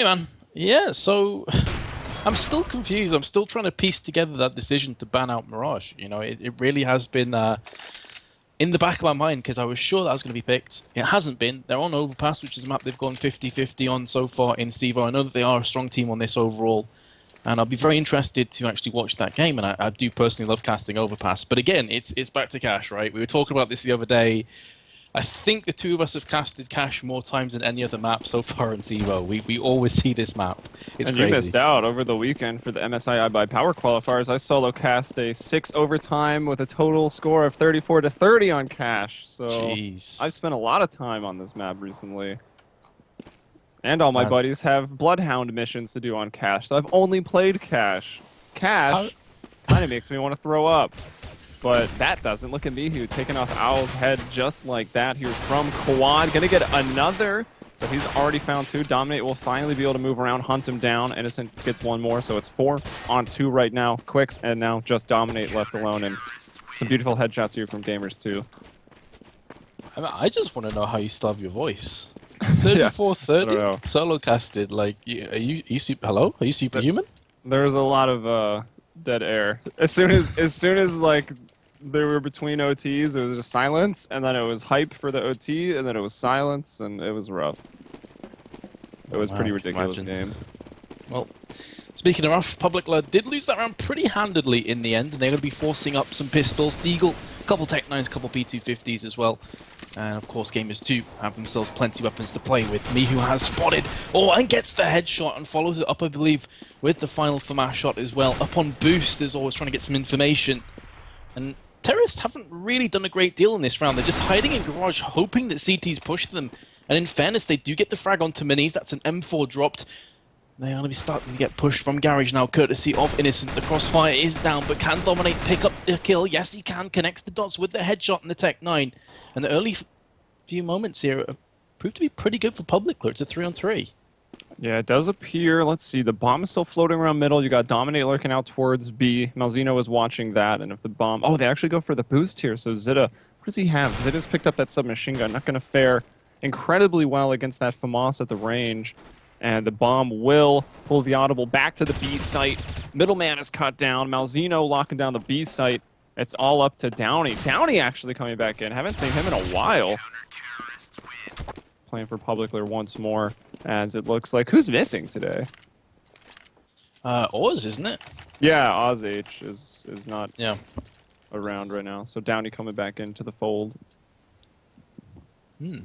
Hey man, yeah, so I'm still confused. I'm still trying to piece together that decision to ban out Mirage. You know, it really has been in the back of my mind because I was sure that was going to be picked. It hasn't been. They're on Overpass, which is a map they've gone 50-50 on so far in CEVO. I know that they are a strong team on this overall, and I'll be very interested to actually watch that game, and I do personally love casting Overpass. But again, it's back to Cash, right? We were talking about this the other day. I think the two of us have casted Cash more times than any other map so far in CEVO. We always see this map. It's And crazy. you missed out over the weekend for the MSI by Power Qualifiers. I solo cast a 6 overtime with a total score of 34-30 on Cash. So Jeez. I've spent a lot of time on this map recently. And all my Man. buddies have Bloodhound missions to do on Cash. So I've only played Cash. Cash kind of makes me want to throw up. But that doesn't. Look at Mihu taking off Owl's head just like that here from Quad. Gonna get another. So he's already found two. Dominate will finally be able to move around, hunt him down. Innocent gets one more, so it's 4-on-2 right now. Quicks, and now just Dominate left alone. And some beautiful headshots here from Gamers2. I just want to know how you still have your voice. Yeah, 34-30 solo casted. Like, are you super? Hello? Are you superhuman? There's a lot of dead air. As soon as like they were between OTs, it was just silence, and then it was hype for the OT, and then it was silence, and it was rough. It was pretty ridiculous game. Well, speaking of rough, Publiclir did lose that round pretty handedly in the end, and they're going to be forcing up some pistols. Deagle, a couple Tech-9s, a couple P250s as well. And of course, Gamers2 have themselves plenty of weapons to play with. Mihu has spotted, and gets the headshot and follows it up, I believe, with the final FAMAS shot as well. Up on boost, is always trying to get some information. And Terrorists haven't really done a great deal in this round. They're just hiding in garage, hoping that CT's push them. And in fairness, they do get the frag onto minis. That's an M4 dropped. They are going to be starting to get pushed from garage now, courtesy of Innocent. The crossfire is down, but can Dominate pick up the kill? Yes, he can. Connects the dots with the headshot and the Tech-9. And the early few moments here proved to be pretty good for Publiclir. It's a 3-on-3. Yeah, it does appear. Let's see. The bomb is still floating around middle. You got Dominate lurking out towards B. Malzino is watching that, and if the bomb... Oh, they actually go for the boost here. So Zitta, what does he have? Zitta's picked up that submachine gun. Not going to fare incredibly well against that FAMAS at the range. And the bomb will pull the audible back to the B site. Middleman is cut down. Malzino locking down the B site. It's all up to Downey. Downey actually coming back in. Haven't seen him in a while. Playing for Publiclir once more, as it looks like. Who's missing today? Oz, isn't it? Yeah, Oz H is not Yeah. around right now. So Downey coming back into the fold.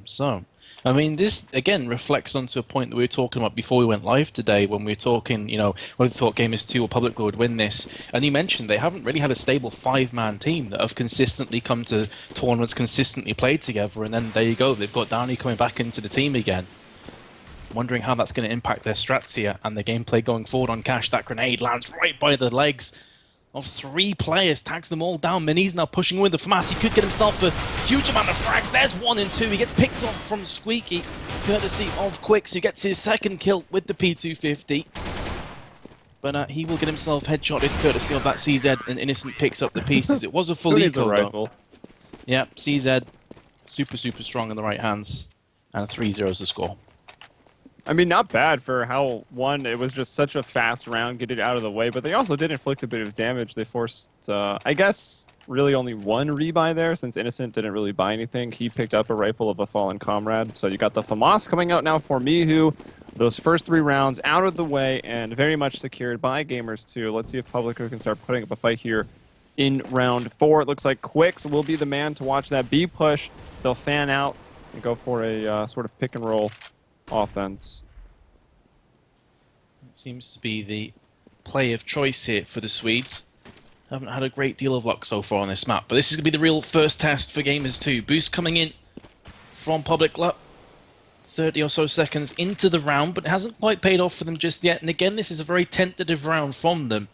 So, I mean, this, again, reflects onto a point that we were talking about before we went live today, when we were talking, you know, whether we thought Gamers2 or Publiclir would win this. And you mentioned they haven't really had a stable 5-man team that have consistently come to tournaments, consistently played together, and then there you go, they've got Downey coming back into the team again. Wondering how that's going to impact their strats here and the gameplay going forward on Cash. That grenade lands right by the legs of 3 players, tags them all down. Minis now pushing with the FAMAS. He could get himself a huge amount of frags. There's 1 and 2. He gets picked off from Squeaky, courtesy of Quicks, who gets his second kill with the P250. But he will get himself headshotted, courtesy of that CZ, and Innocent picks up the pieces. It was a full Who needs a eco, rifle? Yeah, CZ, super strong in the right hands, and 3-0's the score. I mean, not bad for how, one, it was just such a fast round, get it out of the way, but they also did inflict a bit of damage. They forced, I guess, really only 1 rebuy there, since Innocent didn't really buy anything. He picked up a rifle of a fallen comrade. So you got the FAMAS coming out now for Mihu. Those first 3 rounds out of the way and very much secured by Gamers2. Let's see if Publiclir can start putting up a fight here in round 4. It looks like Quicks will be the man to watch that B push. They'll fan out and go for a sort of pick and roll offense. It seems to be the play of choice here for the Swedes. Haven't had a great deal of luck so far on this map, but this is going to be the real first test for Gamers2. Boost coming in from Publiclir. 30 or so seconds into the round, but it hasn't quite paid off for them just yet. And again, this is a very tentative round from them.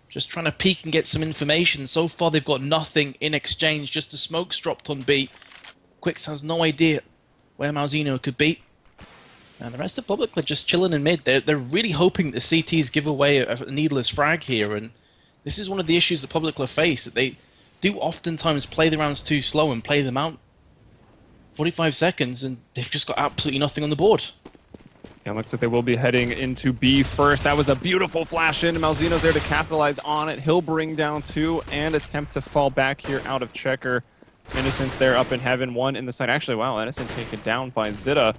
Just trying to peek and get some information. So far, they've got nothing in exchange. Just the smokes dropped on B. Quicks has no idea where Malzino could be. And the rest of Public are just chilling in mid. They're really hoping the CTs give away a needless frag here, and this is one of the issues that Public face, that they do oftentimes play the rounds too slow and play them out 45 seconds, and they've just got absolutely nothing on the board. Yeah, looks like they will be heading into B first. That was a beautiful flash in. Malzino's there to capitalize on it. He'll bring down 2 and attempt to fall back here out of checker. Innocent's there up in heaven. 1 in the side. Actually, wow, Innocent taken down by Zita.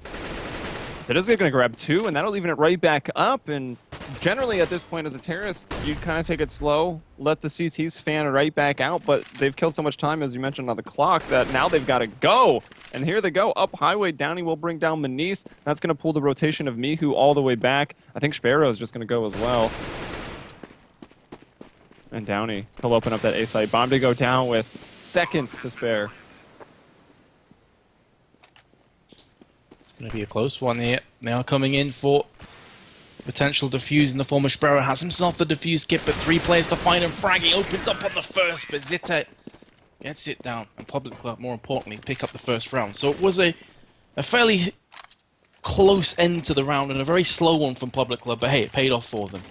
Zita's going to grab 2, and that'll even it right back up. And generally at this point as a terrorist, you kind of take it slow, let the CTs fan right back out. But they've killed so much time, as you mentioned, on the clock that now they've got to go. And here they go, up highway. Downey will bring down Manise. That's going to pull the rotation of Mihu all the way back. I think Sparrow is just going to go as well. And Downey, he'll open up that A site. Bomb to go down with seconds to spare. Going to be a close one here. Now coming in for potential defuse in the form of Sparrow. Has himself the defuse kit, but 3 players to find him. Fraggy opens up on the first, but Zita gets it down, and Publiclir, more importantly, pick up the first round. So it was a fairly close end to the round, and a very slow one from Publiclir, but hey, it paid off for them.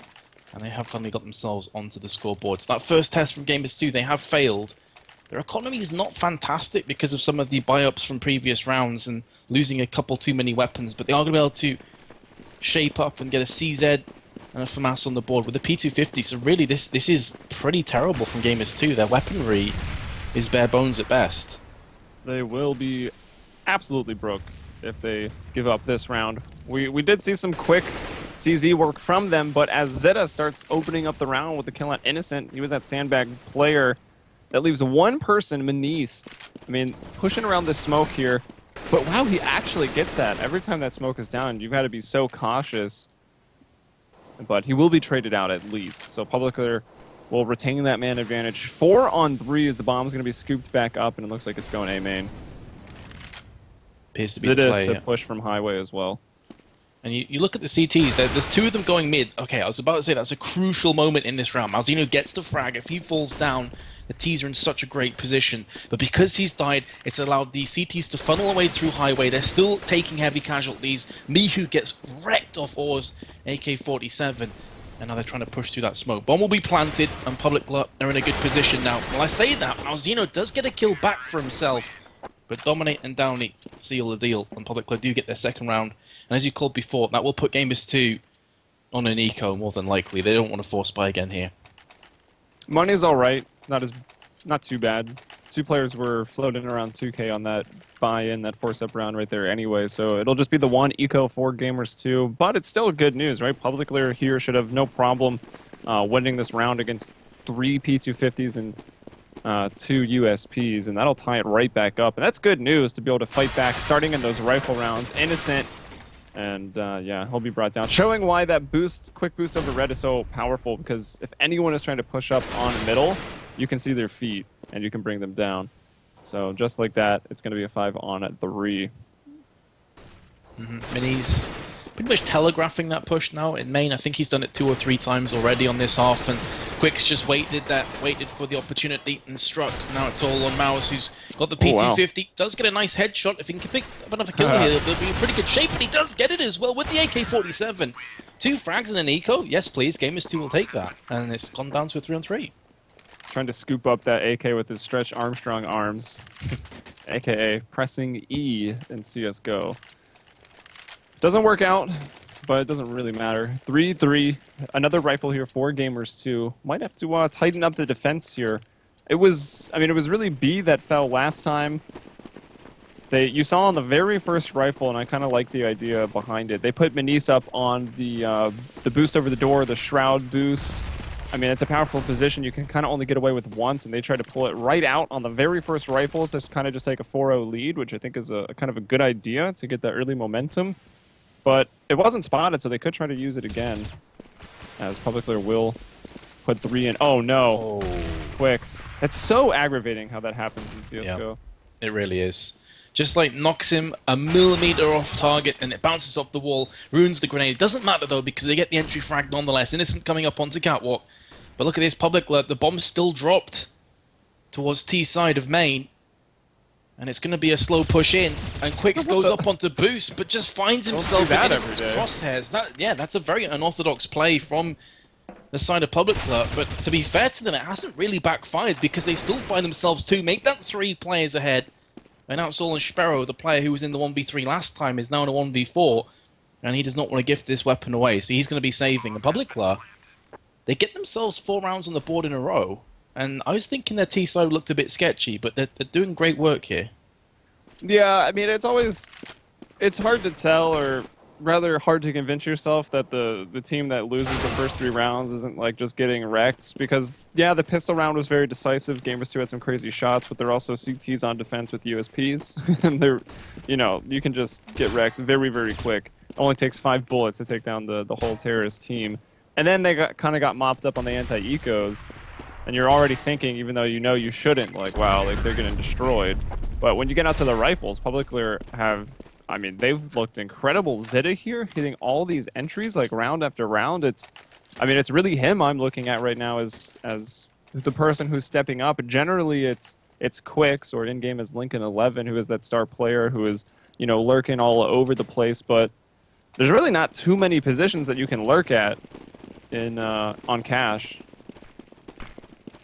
And they have finally got themselves onto the scoreboard. So that first test from Gamers2, they have failed. Their economy is not fantastic because of some of the buy-ups from previous rounds and losing a couple too many weapons, but they are going to be able to shape up and get a CZ and a FAMAS on the board with a P250. So really, this is pretty terrible from Gamers2. Their weaponry is bare bones at best. They will be absolutely broke if they give up this round. We did see some quick CZ work from them, but as Zeta starts opening up the round with the kill on Innocent, he was that sandbag player that leaves 1 person, Manise. I mean, pushing around the smoke here. But wow, he actually gets that. Every time that smoke is down, you've got to be so cautious. But he will be traded out at least. So Publiclir will retain that man advantage. 4 on 3 as the bomb's going to be scooped back up, and it looks like it's going A main. Appears to be the play, to push from highway as well. And you look at the CTs, there's 2 of them going mid. Okay, I was about to say that's a crucial moment in this round. Malzino gets the frag. If he falls down, the T's are in such a great position. But because he's died, it's allowed the CTs to funnel away through highway. They're still taking heavy casualties. Mihu gets wrecked off Or's AK-47. And now they're trying to push through that smoke. Bomb will be planted, and Publiclir are in a good position now. Well, I say that, Malzino does get a kill back for himself. But Dominate and Downey seal the deal, and Publiclir do get their second round. And as you called before, that will put Gamers2 on an eco, more than likely. They don't want to force buy again here. Money's all right. Not too bad. 2 players were floating around 2K on that buy-in, that force-up round right there anyway. So it'll just be the 1 eco for Gamers2. But it's still good news, right? Publiclir here should have no problem winning this round against 3 P250s and 2 USPs. And that'll tie it right back up. And that's good news to be able to fight back starting in those rifle rounds. Innocent. And yeah, he'll be brought down. Showing why that quick boost over red is so powerful, because if anyone is trying to push up on middle, you can see their feet and you can bring them down. So just like that, it's going to be a 5 on at 3. Mini's pretty much telegraphing that push now in main. I think he's done it 2 or 3 times already on this half, and Quick's just waited for the opportunity and struck. Now it's all on Mouse, who's got the P250. Wow. Does get a nice headshot. If he can pick up another kill here, they'll be in pretty good shape, and he does get it as well with the AK-47. 2 frags and an eco. Yes, please. Gamers2 will take that. And it's gone down to a 3 on 3. Trying to scoop up that AK with his Stretch Armstrong arms, aka pressing E in CSGO. Doesn't work out, but it doesn't really matter. 3-3, another rifle here for Gamers2. Might have to tighten up the defense here. It was really B that fell last time. You saw on the very first rifle, and I kind of like the idea behind it. They put Manise up on the boost over the door, the shroud boost. I mean, it's a powerful position. You can kind of only get away with once, and they try to pull it right out on the very first rifle to kind of just take a 4-0 lead, which I think is a kind of a good idea to get that early momentum. But it wasn't spotted, so they could try to use it again, as Publiclir will put 3 in. Oh, no. Oh. Quicks. It's so aggravating how that happens in CSGO. Yep. It really is. Just like knocks him a millimeter off target and it bounces off the wall, ruins the grenade. It doesn't matter though, because they get the entry frag nonetheless. Innocent coming up onto catwalk. But look at this, Publiclir, the bomb's still dropped towards T side of main. And it's going to be a slow push in. And Quicks goes up onto boost, but just finds himself in his crosshairs. That's a very unorthodox play from the side of Publiclir. But to be fair to them, it hasn't really backfired, because they still find themselves 2, make that 3 players ahead. And now it's all on Sparrow, the player who was in the 1v3 last time, is now in a 1v4. and he does not want to give this weapon away, so he's going to be saving. And Publicler, they get themselves 4 rounds on the board in a row, and I was thinking their T side looked a bit sketchy, but they're doing great work here. Yeah, I mean, it's hard to tell, or rather hard to convince yourself that the team that loses the first 3 rounds isn't like just getting wrecked, because yeah, the pistol round was very decisive. Gamers2 had some crazy shots, but they're also CTs on defense with USPs, and they're, you know, you can just get wrecked very, very quick. It only takes 5 bullets to take down the whole terrorist team. And then they kind of got mopped up on the anti-ecos, and you're already thinking, even though you know you shouldn't, like, wow, like they're getting destroyed. But when you get out to the rifles, Publiclir have, I mean, they've looked incredible. Zeta here, hitting all these entries, like, round after round. I mean, it's really him I'm looking at right now as the person who's stepping up. Generally, it's Quicks, or in-game as Lincoln11, who is that star player who is, you know, lurking all over the place. But there's really not too many positions that you can lurk at in on Cash.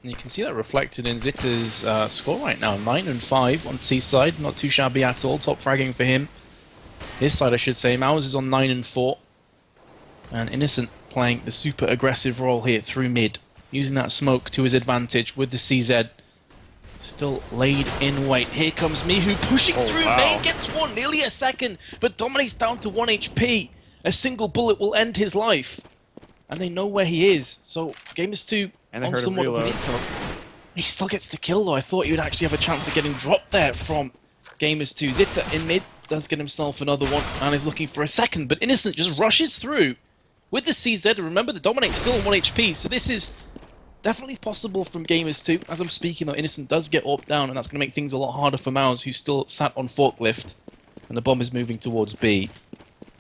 And you can see that reflected in Zita's score right now. 9-5 on T side, not too shabby at all. Top fragging for him. His side, I should say. Mouse is on 9-4. And Innocent playing the super aggressive role here through mid, using that smoke to his advantage with the CZ. Still laid in wait. Here comes Mihu pushing through. Wow. Main gets one, nearly a second, but Dominate's down to 1 HP. A single bullet will end his life. And they know where he is. So Gamers2 And they on heard him somewhat of a reload. lead. He still gets the kill though. I thought he would actually have a chance of getting dropped there from Gamers2. Zita in mid does get himself another one and is looking for a second, but Innocent just rushes through with the CZ. Remember, the Dominate's still on 1 HP, so this is definitely possible from Gamers2. As I'm speaking though, Innocent does get up down, and that's going to make things a lot harder for Mouse, who's still sat on forklift, and the bomb is moving towards B.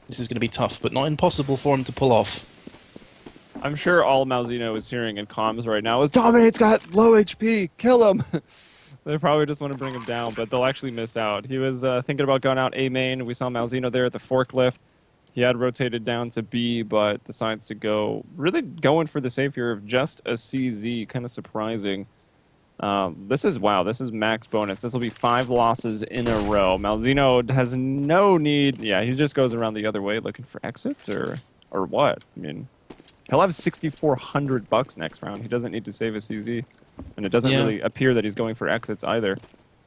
This is going to be tough, but not impossible for him to pull off. I'm sure all Malzino is hearing in comms right now is, Dominate's got low HP, kill him! They probably just want to bring him down, but they'll actually miss out. He was thinking about going out A main. We saw Malzino there at the forklift. He had rotated down to B, but decides to go, really going for the save here of just a CZ, kind of surprising. This is max bonus. This will be 5 losses in a row. Malzino has no need. Yeah, he just goes around the other way looking for exits, or what? I mean, he'll have $6,400 next round. He doesn't need to save a CZ. And it doesn't really appear that he's going for exits either.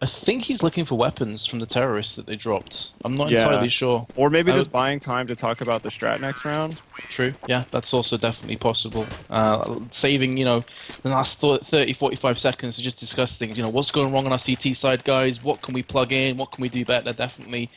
I think he's looking for weapons from the terrorists that they dropped. I'm not entirely sure. Or maybe just buying time to talk about the strat next round. True, yeah, that's also definitely possible. Saving, you know, the last 30, 45 seconds to just discuss things. You know, what's going wrong on our CT side, guys? What can we plug in? What can we do better? Definitely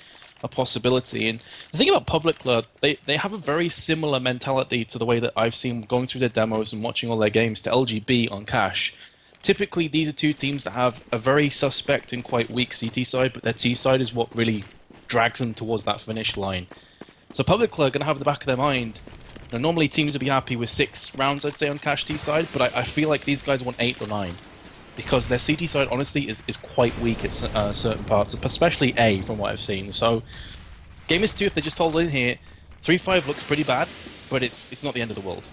a possibility. And the thing about Publicler, they have a very similar mentality to the way that I've seen going through their demos and watching all their games to LGB on Cash. Typically, these are two teams that have a very suspect and quite weak CT side, but their T side is what really drags them towards that finish line. So Publicler are going to have in the back of their mind, you know, normally teams would be happy with 6 rounds, I'd say, on Cash T side, but I feel like these guys want 8 or 9. Because their CT side, honestly, is quite weak at certain parts, especially A, from what I've seen. So, Gamers2, if they just hold in here, 3-5 looks pretty bad, but it's not the end of the world.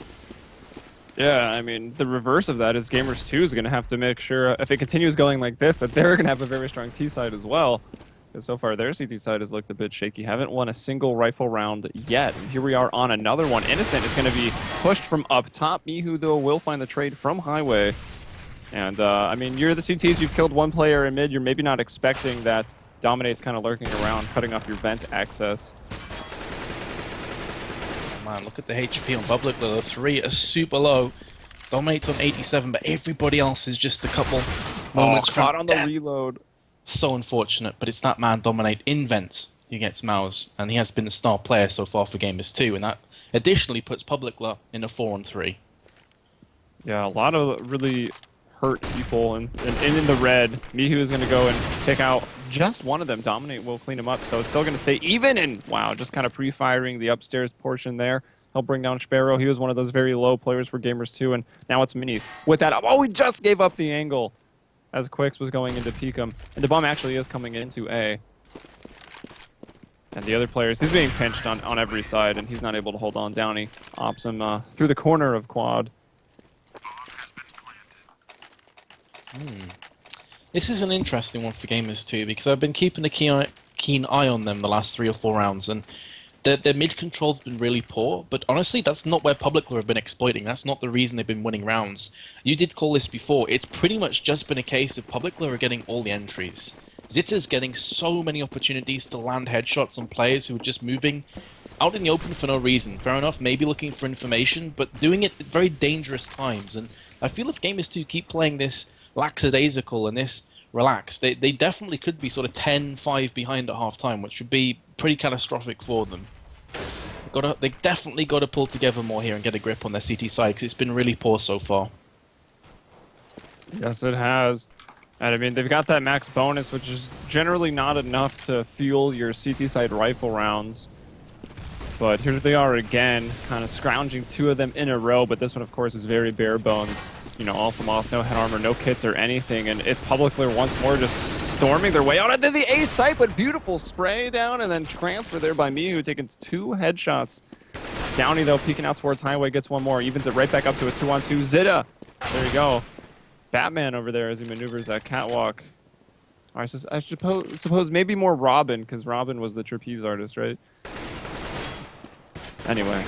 Yeah, I mean, the reverse of that is Gamers2 is going to have to make sure, if it continues going like this, that they're going to have a very strong T side as well. Because so far, their CT side has looked a bit shaky. Haven't won a single rifle round yet. And here we are on another one. Innocent is going to be pushed from up top. Mihu, though, will find the trade from Highway. And, I mean, you're the CTs, you've killed 1 player in mid. You're maybe not expecting that Dominate's kind of lurking around, cutting off your vent access. Man, look at the HP on Publicler. The 3 are super low. Dominate's on 87, but everybody else is just a couple moments caught from on the death. reload. So unfortunate, but it's that man Dominate in vent who gets Mouse, and he has been the star player so far for Gamers2, and that additionally puts Publicler in a 4-on-3. Yeah, a lot of really hurt people in the red. Mihu is going to go and take out just one of them. Dominate will clean him up, so it's still going to stay even. And wow, just kind of pre-firing the upstairs portion there. He'll bring down Sparrow. He was one of those very low players for Gamers2, and now it's Minis. With that, oh, he just gave up the angle as Quicks was going into Peekum. And the bomb actually is coming into A. And the other players, he's being pinched on every side, and he's not able to hold on. Downey ops him through the corner of Quad. This is an interesting one for Gamers2 because I've been keeping a keen eye on them the last 3 or 4 rounds, and Their mid control's been really poor, but honestly, that's not where Publicler have been exploiting. That's not the reason they've been winning rounds. You did call this before. It's pretty much just been a case of Publicler are getting all the entries. Zitter's getting so many opportunities to land headshots on players who are just moving out in the open for no reason. Fair enough, maybe looking for information, but doing it at very dangerous times. And I feel if Gamers2 keep playing this lackadaisical and this relaxed, they definitely could be sort of 10-5 behind at half-time, which would be pretty catastrophic for them. They definitely got to pull together more here and get a grip on their CT side, because it's been really poor so far. Yes, it has. And I mean, they've got that max bonus, which is generally not enough to fuel your CT side rifle rounds. But here they are again, kind of scrounging 2 of them in a row, but this one, of course, is very bare bones. You know, all from Moss, no head armor, no kits or anything, and it's Publicler once more just storming their way out into the A site, but beautiful spray down and then transfer there by Mihu, taking 2 headshots. Downey, though, peeking out towards Highway, gets 1 more, evens it right back up to a 2-on-2. Zitta, there you go. Batman over there as he maneuvers that catwalk. I suppose maybe more Robin, because Robin was the trapeze artist, right? Anyway,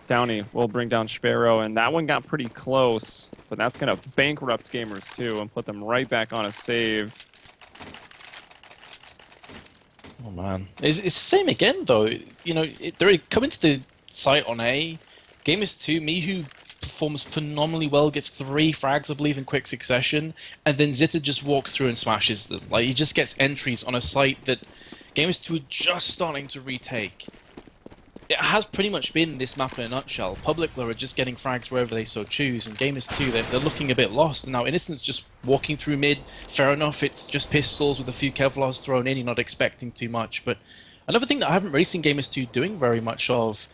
Downey will bring down Sparrow, and that one got pretty close, but that's going to bankrupt Gamers2 and put them right back on a save. Oh man, it's the same again though. You know, they're coming to the site on A. Gamers2, Mihu performs phenomenally well, gets 3 frags, I believe, in quick succession, and then Zitta just walks through and smashes them. Like, he just gets entries on a site that Gamers2 are just starting to retake. It has pretty much been this map in a nutshell. Publicler are just getting frags wherever they so choose, and Gamers2, they're looking a bit lost. Now, Innocent's just walking through mid. Fair enough, it's just pistols with a few Kevlars thrown in, you're not expecting too much. But another thing that I haven't really seen Gamers2 doing very much of,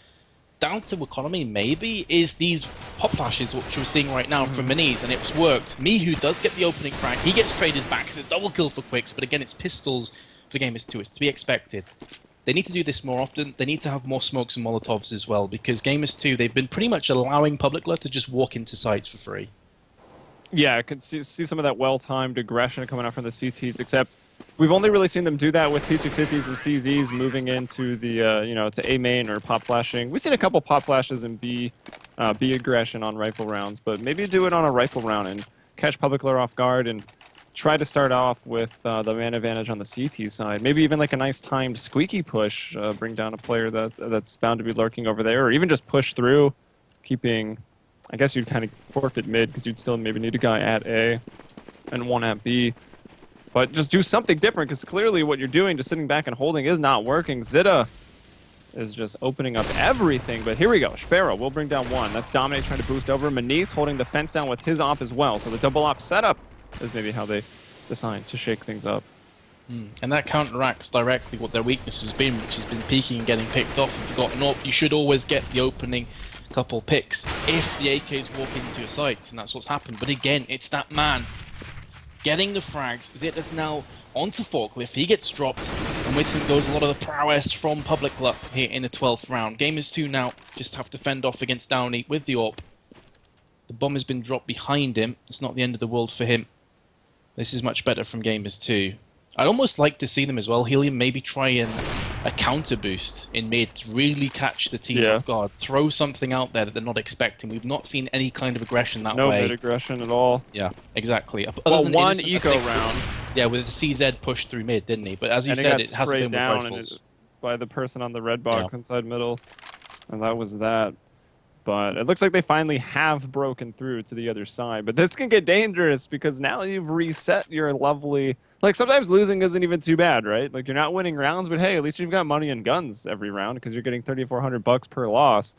down to economy maybe, is these pop flashes, which we're seeing right now from Minis, and it's worked. Mihu does get the opening frag, he gets traded back, it's a double kill for Quicks, but again, it's pistols for Gamers2, it's to be expected. They need to do this more often. They need to have more smokes and Molotovs as well, because Gamers2, they've been pretty much allowing Publicler to just walk into sites for free. Yeah, I can see some of that well-timed aggression coming out from the CTs, except we've only really seen them do that with P250s and CZs moving into the, you know, to A main or pop flashing. We've seen a couple pop flashes and B aggression on rifle rounds, but maybe do it on a rifle round and catch Publicler off guard and try to start off with the man advantage on the CT side. Maybe even like a nice timed squeaky push, bring down a player that's bound to be lurking over there, or even just push through, keeping... I guess you'd kind of forfeit mid because you'd still maybe need a guy at A and 1 at B. But just do something different, because clearly what you're doing, just sitting back and holding, is not working. Zitta is just opening up everything. But here we go. Sparrow will bring down 1. That's Dominate trying to boost over. Manise holding the fence down with his op as well. So the double op setup is maybe how they decide to shake things up. And that counteracts directly what their weakness has been, which has been peeking and getting picked off. If you've got an op, you should always get the opening couple picks if the AKs walk into your sights, and that's what's happened. But again, it's that man getting the frags. Zitta's now onto Forklift, he gets dropped, and with him goes a lot of the prowess from Publicler here in the 12th round. Gamers2 now just have to fend off against Downey with the AWP. The bomb has been dropped behind him. It's not the end of the world for him. This is much better from Gamers2. I'd almost like to see them as well, Helium, maybe try and a counter boost in mid to really catch the teams off guard. Throw something out there that they're not expecting. We've not seen any kind of aggression that way. No mid aggression at all. Yeah, exactly. Well, one eco round. Yeah, with the CZ pushed through mid, didn't he? But as you said, it hasn't been with rifles. By the person on the red box inside middle, and that was that. But it looks like they finally have broken through to the other side. But this can get dangerous, because now you've reset your lovely... Like, sometimes losing isn't even too bad, right? Like, you're not winning rounds, but hey, at least you've got money and guns every round, because you're getting $3,400 per loss.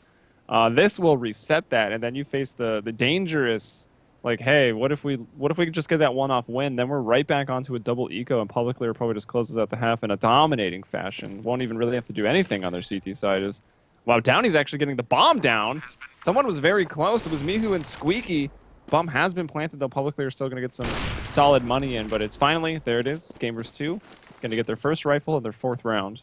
This will reset that, and then you face the dangerous, like, hey, what if we could just get that one-off win? Then we're right back onto a double eco, and Publicler probably just closes out the half in a dominating fashion. Won't even really have to do anything on their CT side. Wow, Downey's actually getting the bomb down. Someone was very close. It was Mihu and Squeaky. Bomb has been planted, though. Publicly are still going to get some solid money in, but it's finally, there it is, Gamers2 going to get their first rifle in their 4th round.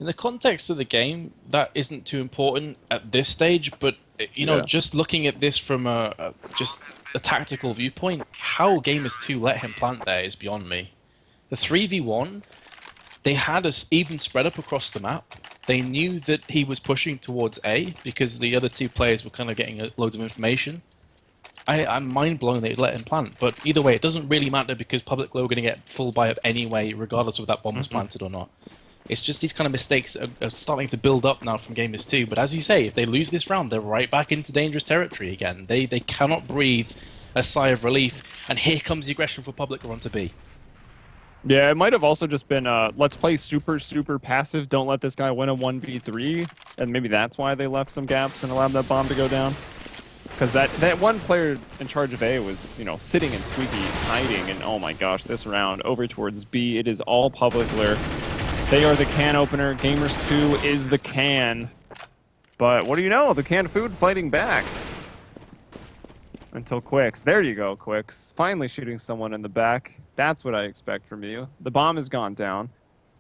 In the context of the game, that isn't too important at this stage, but, you know, just looking at this from just a tactical viewpoint, how Gamers2 let him plant there is beyond me. The 3v1, they had us even spread up across the map. They knew that he was pushing towards A because the other two players were kind of getting loads of information. I'm mind blown they let him plant, but either way, it doesn't really matter because Public Low are going to get full buy up anyway, regardless of if that bomb was planted or not. It's just these kind of mistakes are starting to build up now from Gamers2. But as you say, if they lose this round, they're right back into dangerous territory again. They cannot breathe a sigh of relief, and here comes the aggression for Public Low onto B. Yeah, it might have also just been, let's play super, super passive, don't let this guy win a 1v3, and maybe that's why they left some gaps and allowed that bomb to go down. Because that one player in charge of A was, you know, sitting and squeaky, hiding, and oh my gosh, this round over towards B, it is all Publiclir. They are the can opener, Gamers2 is the can. But what do you know, the canned food fighting back. Until Quicks. There you go, Quicks. Finally shooting someone in the back. That's what I expect from you. The bomb has gone down.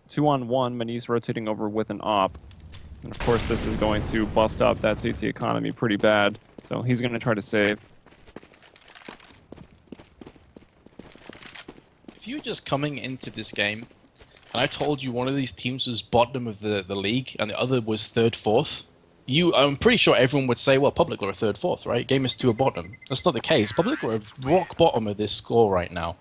2-on-1, Maniz rotating over with an op. And of course this is going to bust up that CT economy pretty bad. So he's going to try to save. If you're just coming into this game, and I told you one of these teams was bottom of the league, and the other was third, fourth, I'm pretty sure everyone would say, well, Public are third, fourth, right? Gamers2 are bottom. That's not the case. Public are rock bottom of this score right now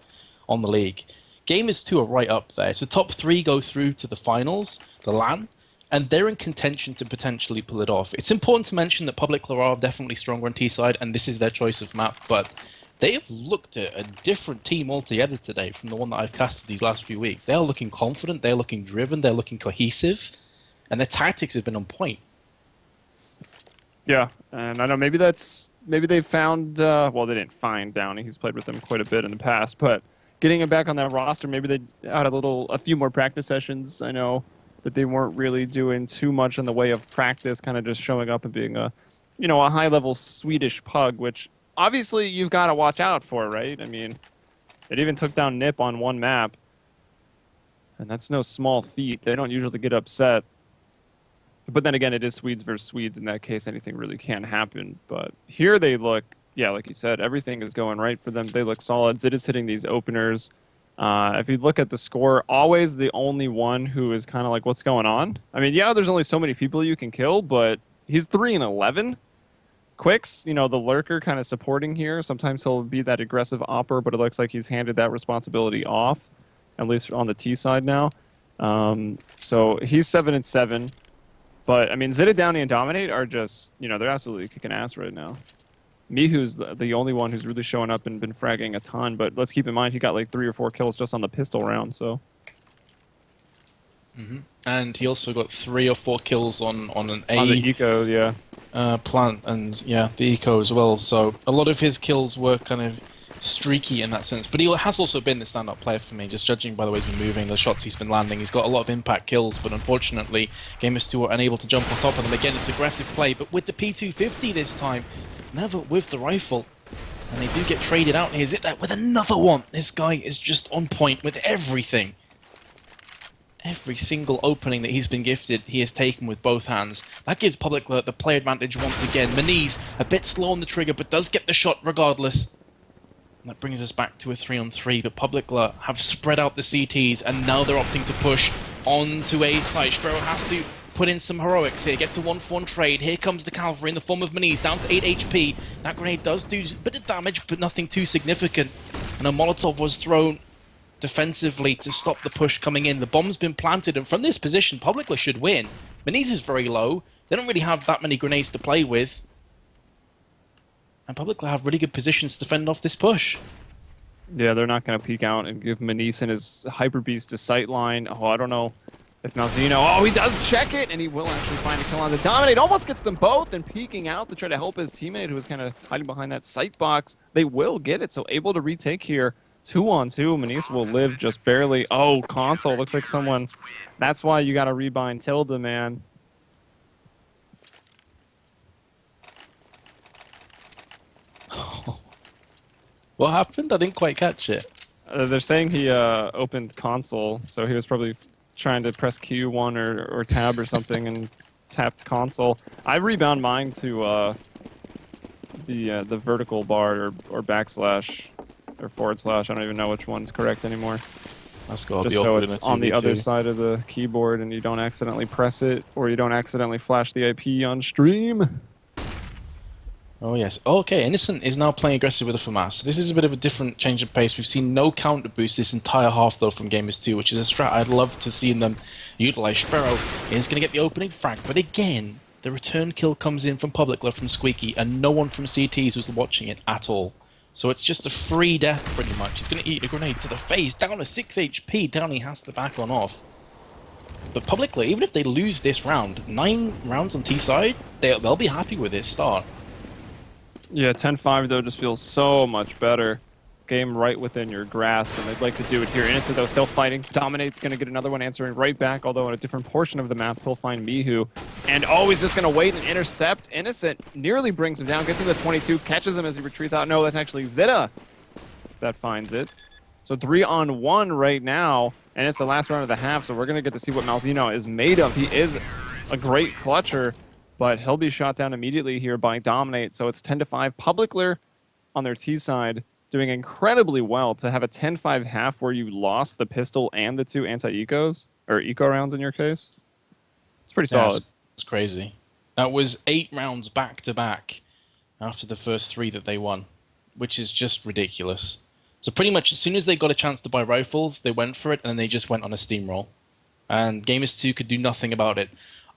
on the league. Gamers2 are right up there. So the top three go through to the finals, the LAN, and they're in contention to potentially pull it off. It's important to mention that Public are definitely stronger on T-side, and this is their choice of map, but they have looked at a different team altogether today from the one that I've casted these last few weeks. They are looking confident, they're looking driven, they're looking cohesive, and their tactics have been on point. Yeah, and I know maybe they found, well, they didn't find Downey. He's played with them quite a bit in the past, but getting him back on that roster, maybe they had a few more practice sessions. I know that they weren't really doing too much in the way of practice, kind of just showing up and being a high-level Swedish pug, which obviously you've got to watch out for, right? I mean, it even took down Nip on one map, and that's no small feat. They don't usually get upset. But then again, it is Swedes versus Swedes. In that case, anything really can happen. But here they look, yeah, like you said, everything is going right for them. They look solid. Zid is hitting these openers. If you look at the score, always the only one who is kind of like, what's going on? I mean, yeah, there's only so many people you can kill, but he's 3-11. Quicks, the lurker kind of supporting here. Sometimes he'll be that aggressive opper, but it looks like he's handed that responsibility off, at least on the T side now. So he's 7-7. But, I mean, Zid, Downey, and Dominate are just, they're absolutely kicking ass right now. Mihu's the only one who's really showing up and been fragging a ton, but let's keep in mind he got like 3 or 4 kills just on the pistol round, so. And he also got 3 or 4 kills on an A. On the eco, yeah. Plant, and yeah, the eco as well. So a lot of his kills were kind of streaky in that sense, but he has also been the stand-up player for me, just judging by the way he's been moving, the shots he's been landing. He's got a lot of impact kills, but unfortunately Gamers2 are unable to jump on top of them. Again, it's aggressive play, but with the P250 this time, never with the rifle, and they do get traded out here. Zit that with another one. This guy is just on point with everything. Every single opening that he's been gifted, he has taken with both hands. That gives Public the play advantage once again. Maniz, a bit slow on the trigger, but does get the shot regardless. And that brings us back to a 3-on-3, but Publicler have spread out the CTs, and now they're opting to push onto A site. Sparrow has to put in some heroics here, gets a 1-for-1 trade. Here comes the cavalry in the form of Maniz, down to 8 HP. That grenade does do a bit of damage, but nothing too significant. And a Molotov was thrown defensively to stop the push coming in. The bomb's been planted, and from this position, Publicler should win. Maniz is very low. They don't really have that many grenades to play with. And Publicler have really good positions to defend off this push. Yeah, they're not going to peek out and give Maniz and his Hyper Beast a sightline. Oh, I don't know if Malzino... Oh, he does check it, and he will actually find a kill on the Dominate. Almost gets them both, and peeking out to try to help his teammate who was kind of hiding behind that sight box. They will get it, so able to retake here. 2-on-2. Maniz will live just barely. Oh, console. Looks like someone... That's why you got to rebind Tilda, man. What happened? I didn't quite catch it. They're saying he opened console, so he was probably trying to press Q1 or tab or something and tapped console. I rebound mine to the vertical bar or backslash or forward slash. I don't even know which one's correct anymore. That's got to Just be so awkward it's in a on the other 2v2. side of the keyboard and you don't accidentally press it, or you don't accidentally flash the IP on stream. Oh yes. Okay, Innocent is now playing aggressive with a FAMAS. This is a bit of a different change of pace. We've seen no counter boost this entire half though from Gamers2, which is a strat I'd love to see them utilize. Sparrow is going to get the opening frag, but again, the return kill comes in from Publiclir from Squeaky, and no one from CTs was watching it at all. So it's just a free death pretty much. He's going to eat a grenade to the face, down to 6 HP, down he has to back on off. But Publiclir, even if they lose this round, 9 rounds on T side, they'll be happy with this start. Yeah, 10-5 though just feels so much better. Game right within your grasp, and they'd like to do it here. Innocent though still fighting. Dominate's gonna get another one answering right back, although in a different portion of the map he'll find Mihu. And he's just gonna wait and intercept. Innocent nearly brings him down, gets to the 22, catches him as he retreats out. No, that's actually Zita that finds it. So 3-on-1 right now, and it's the last round of the half, so we're gonna get to see what Malzeno is made of. He is a great clutcher, but he'll be shot down immediately here by Dominate. So it's 10-5. Publiclir on their T side doing incredibly well to have a 10-5 half where you lost the pistol and the 2 anti-ecos, or eco rounds in your case. It's pretty solid. It's crazy. That was 8 rounds back to back after the first 3 that they won, which is just ridiculous. So pretty much as soon as they got a chance to buy rifles, they went for it, and then they just went on a steamroll. And Gamers2 could do nothing about it.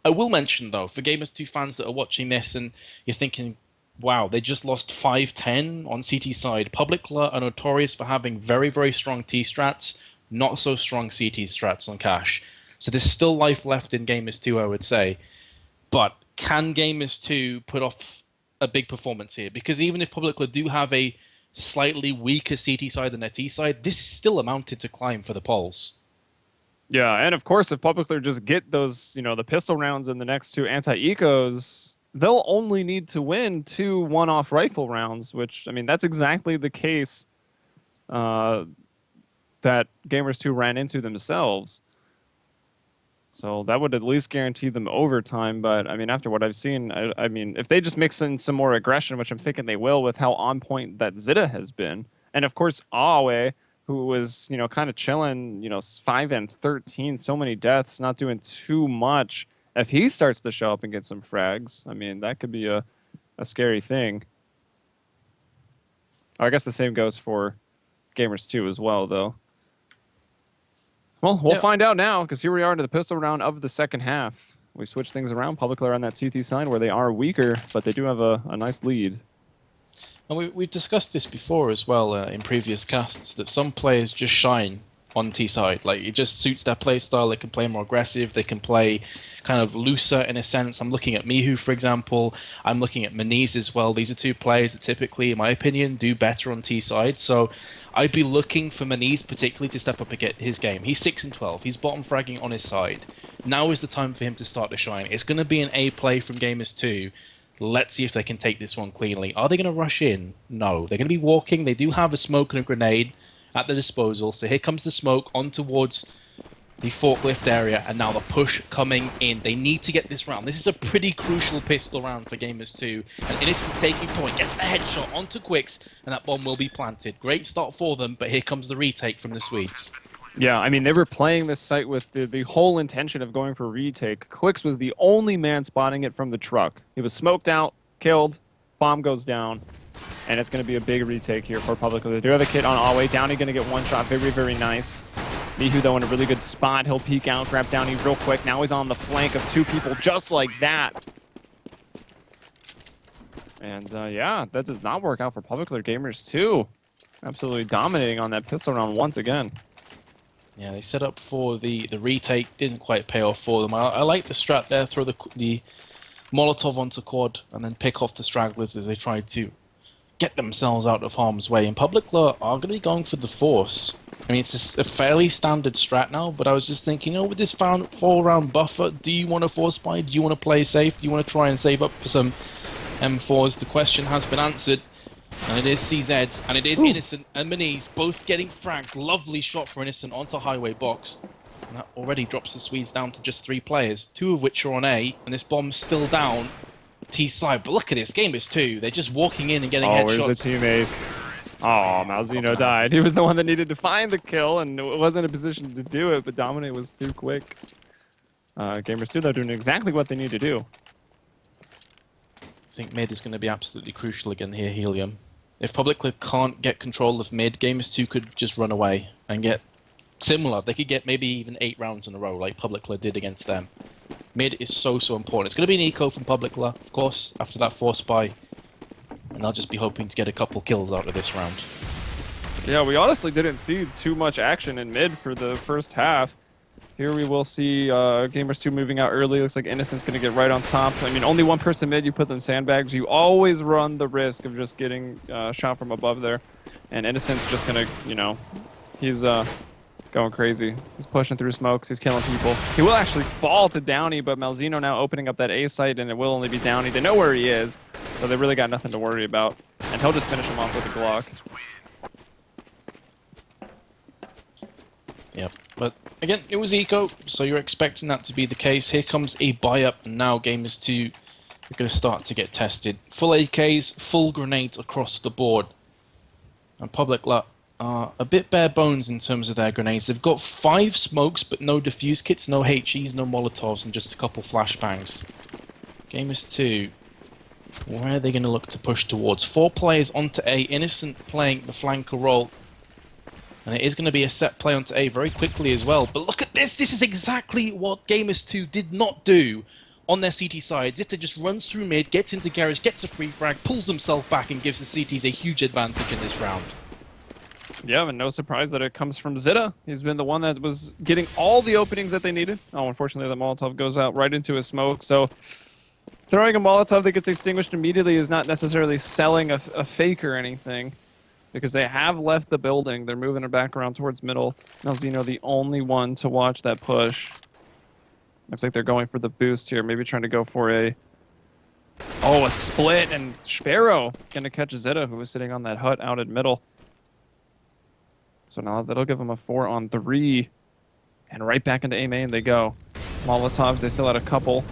I will mention, though, for Gamers2 fans that are watching this and you're thinking, wow, they just lost 5-10 on CT side. Publiclir are notorious for having very, very strong T strats, not so strong CT strats on cash. So there's still life left in Gamers2, I would say. But can Gamers2 put off a big performance here? Because even if Publiclir do have a slightly weaker CT side than their T side, this is still a mountain to climb for the polls. Yeah, and of course, if Publiclir just get those, the pistol rounds in the next 2 anti-ecos, they'll only need to win 2 one-off rifle rounds, which, I mean, that's exactly the case that Gamers2 ran into themselves. So that would at least guarantee them overtime, but, I mean, after what I've seen, I mean, if they just mix in some more aggression, which I'm thinking they will with how on point that Zita has been, and of course, Awe, who was, kind of chilling, 5-13, so many deaths, not doing too much. If he starts to show up and get some frags, I mean, that could be a scary thing. I guess the same goes for Gamers2 as well, though. Well, we'll find out now, because here we are into the pistol round of the second half. We switched things around. Publiclir on that CT side where they are weaker, but they do have a nice lead. And we've discussed this before as well in previous casts, that some players just shine on T side. Like, it just suits their play style. They can play more aggressive. They can play kind of looser in a sense. I'm looking at Mihu, for example. I'm looking at Maniz as well. These are 2 players that typically, in my opinion, do better on T side. So I'd be looking for Maniz particularly to step up and get his game. He's 6-12. He's bottom fragging on his side. Now is the time for him to start to shine. It's going to be an A play from Gamers2. Let's see if they can take this one cleanly. Are they going to rush in? No. They're going to be walking. They do have a smoke and a grenade at their disposal. So here comes the smoke on towards the forklift area, and now the push coming in. They need to get this round. This is a pretty crucial pistol round for Gamers2. And Innocent's taking point, gets the headshot onto Quicks, and that bomb will be planted. Great start for them, but here comes the retake from the Swedes. Yeah, I mean, they were playing this site with the whole intention of going for retake. Quicks was the only man spotting it from the truck. He was smoked out, killed, bomb goes down, and it's going to be a big retake here for Publiclir. They do have a kit on Awe. Downey going to get one shot. Very, very nice. Mihu, though, in a really good spot. He'll peek out, grab Downey real quick. Now he's on the flank of 2 people just like that. And, yeah, that does not work out for Publiclir. Gamers2 absolutely dominating on that pistol round once again. Yeah, they set up for the retake, didn't quite pay off for them. I like the strat there, throw the Molotov onto quad, and then pick off the stragglers as they try to get themselves out of harm's way. And Publiclir are going to be going for the force. I mean, it's a fairly standard strat now, but I was just thinking, with this 4-round buffer, do you want to force buy? Do you want to play safe? Do you want to try and save up for some M4s? The question has been answered. And it is CZs, and it is Innocent and Maniz both getting frags. Lovely shot for Innocent onto highway box. And that already drops the Swedes down to just 3 players, 2 of which are on A, and this bomb's still down T side. But look at this, Gamers2. They're just walking in and getting headshots. Where's the team ace? Oh, Malzeno died. He was the one that needed to find the kill and wasn't in a position to do it, but Dominate was too quick. Gamers2, though, doing exactly what they need to do. I think mid is going to be absolutely crucial again here, Helium. If Publiclir can't get control of mid, Gamers2 could just run away and get similar. They could get maybe even 8 rounds in a row like Publiclir did against them. Mid is so important. It's going to be an eco from Publiclir, of course, after that force buy. And I'll just be hoping to get a couple kills out of this round. Yeah, we honestly didn't see too much action in mid for the first half. Here we will see Gamers2 moving out early. Looks like Innocent's going to get right on top. I mean, only one person mid, you put them sandbags. You always run the risk of just getting shot from above there. And Innocent's just going to, you know, he's going crazy. He's pushing through smokes. He's killing people. He will actually fall to Downey, but Malzeno now opening up that A site, and it will only be Downey. They know where he is, so they really got nothing to worry about. And he'll just finish him off with a Glock. Yep, but again, it was eco, so you're expecting that to be the case. Here comes a buy-up, and now Gamers2 are going to start to get tested. Full AKs, full grenades across the board. And Publiclir are a bit bare bones in terms of their grenades. They've got 5 smokes, but no defuse kits, no HEs, no Molotovs, and just a couple flashbangs. Gamers2, where are they going to look to push towards? 4 players onto A, Innocent playing the flanker role. And it is going to be a set play onto A very quickly as well. But look at this! This is exactly what Gamers2 did not do on their CT side. Zita just runs through mid, gets into garage, gets a free frag, pulls himself back, and gives the CTs a huge advantage in this round. Yeah, and no surprise that it comes from Zita. He's been the one that was getting all the openings that they needed. Oh, unfortunately, the Molotov goes out right into a smoke. So throwing a Molotov that gets extinguished immediately is not necessarily selling a fake or anything, because they have left the building. They're moving it back around towards middle. Malzeno, the only one to watch that push. Looks like they're going for the boost here. Maybe trying to go for a split. And Sparrow going to catch Zeta, who was sitting on that hut out at middle. So now that'll give them a 4-on-3. And right back into A main they go. Molotovs, they still had a couple.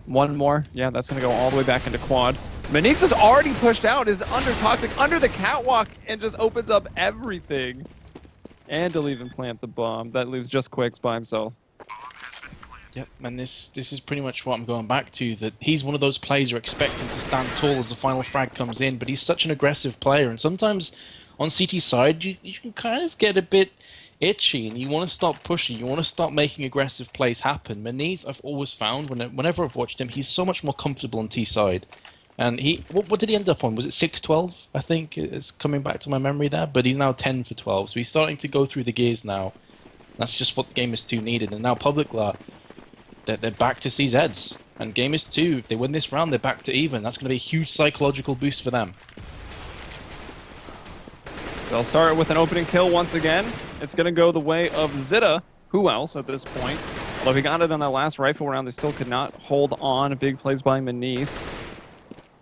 One more. Yeah, that's going to go all the way back into quad. Manix is already pushed out, is under Toxic, under the catwalk, and just opens up everything. And he'll even plant the bomb. That leaves just Quicks by himself. Yep, and this is pretty much what I'm going back to, that he's one of those players you're expecting to stand tall as the final frag comes in, but he's such an aggressive player, and sometimes on CT side, you can kind of get a bit itchy, and you want to start pushing, you want to start making aggressive plays happen. Maniz, I've always found, whenever I've watched him, he's so much more comfortable on T side. And what did he end up on? Was it 6-12? I think it's coming back to my memory there, but he's now 10 for 12, so he's starting to go through the gears now. That's just what Gamers2 needed, and now Publiclir, they're back to CZs. And Gamers2, if they win this round, they're back to even. That's going to be a huge psychological boost for them. They'll start with an opening kill once again. It's going to go the way of Zita. Who else at this point? Although he got it on that last rifle round, they still could not hold on. Big plays by Maniz.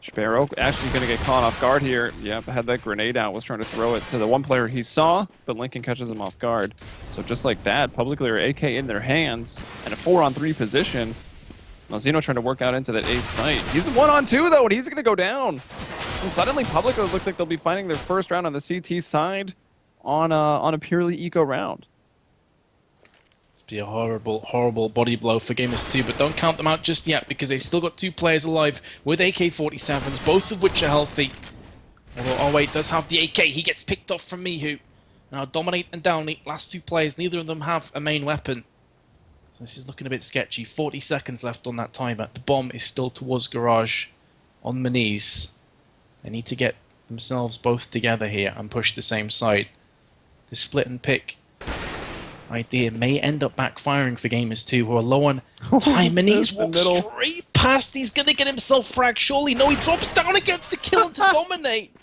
Sparrow actually going to get caught off guard here. Yep, had that grenade out, was trying to throw it to the one player he saw, but Lincoln catches him off guard. So just like that, Publiclir AK in their hands, and a 4-on-3 position. Malzeno trying to work out into that ace site. He's 1-on-2 though, and he's going to go down. And suddenly Publiclir looks like they'll be finding their first round on the CT side on a purely eco round. Be a horrible, horrible body blow for Gamers2, but don't count them out just yet because they've still got 2 players alive with AK-47s, both of which are healthy. Although, oh wait, does have the AK. He gets picked off from Mihu. Now Dominate and Downey, last 2 players, neither of them have a main weapon. So this is looking a bit sketchy. 40 seconds left on that timer. The bomb is still towards garage on Maniz. They need to get themselves both together here and push the same side. The split and pick idea may end up backfiring for Gamers2, who are low on time. And he's walked straight past. He's going to get himself fragged, surely. No, he drops down and gets the kill to dominate.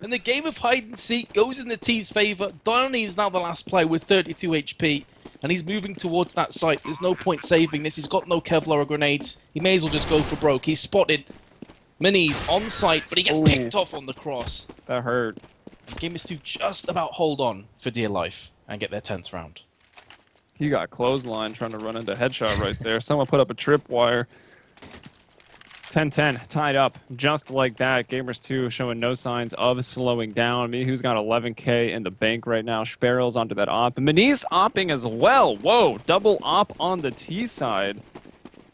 And the game of hide and seek goes in the T's favor. Downey is now the last player with 32 HP. And he's moving towards that site. There's no point saving this. He's got no Kevlar or grenades. He may as well just go for broke. He's spotted. Minis on site, but he gets picked off on the cross. That hurt. And Gamers2 just about hold on for dear life and get their 10th round. He got clothesline trying to run into headshot right there. Someone put up a tripwire. 10-10, tied up just like that. Gamers2 showing no signs of slowing down. Mihu's got 11K in the bank right now. Sparrow's onto that op. And Maniz opping as well. Whoa, double op on the T side.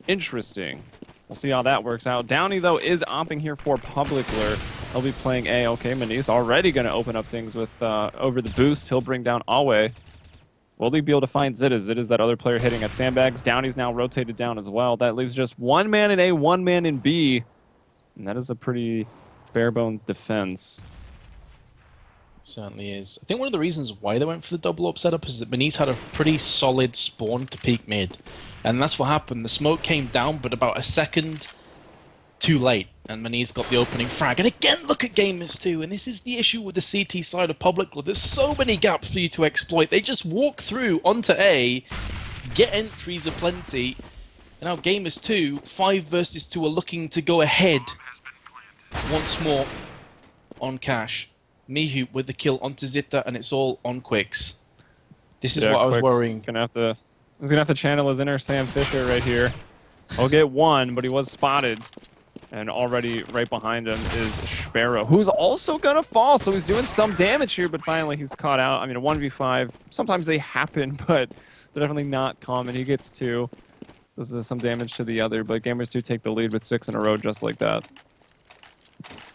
Interesting. We'll see how that works out. Downey, though, is opping here for Publiclir. He'll be playing A. Okay, Maniz already going to open up things with over the boost. He'll bring down Awe. Will they be able to find Zittas? Zittas, that other player hitting at sandbags. Downey's now rotated down as well. That leaves just one man in A, one man in B. And that is a pretty bare-bones defense. Certainly is. I think one of the reasons why they went for the double up setup is that Maniz had a pretty solid spawn to peek mid. And that's what happened. The smoke came down, but about a second too late. And Maniz got the opening frag. And again, look at Gamers2. And this is the issue with the CT side of Publiclir. There's so many gaps for you to exploit. They just walk through onto A, get entries aplenty. And now Gamers2, 5 versus 2, are looking to go ahead once more on Cash. Mihu with the kill onto Zitta, and it's all on Quicks. This is what I was worrying. He's gonna have to channel his inner Sam Fisher right here. He'll get one, but he was spotted. And already right behind him is Sparrow, who's also gonna fall. So he's doing some damage here, but finally he's caught out. I mean, a 1v5, sometimes they happen, but they're definitely not common. He gets 2. This is some damage to the other, but Gamers2 take the lead with 6 in a row just like that.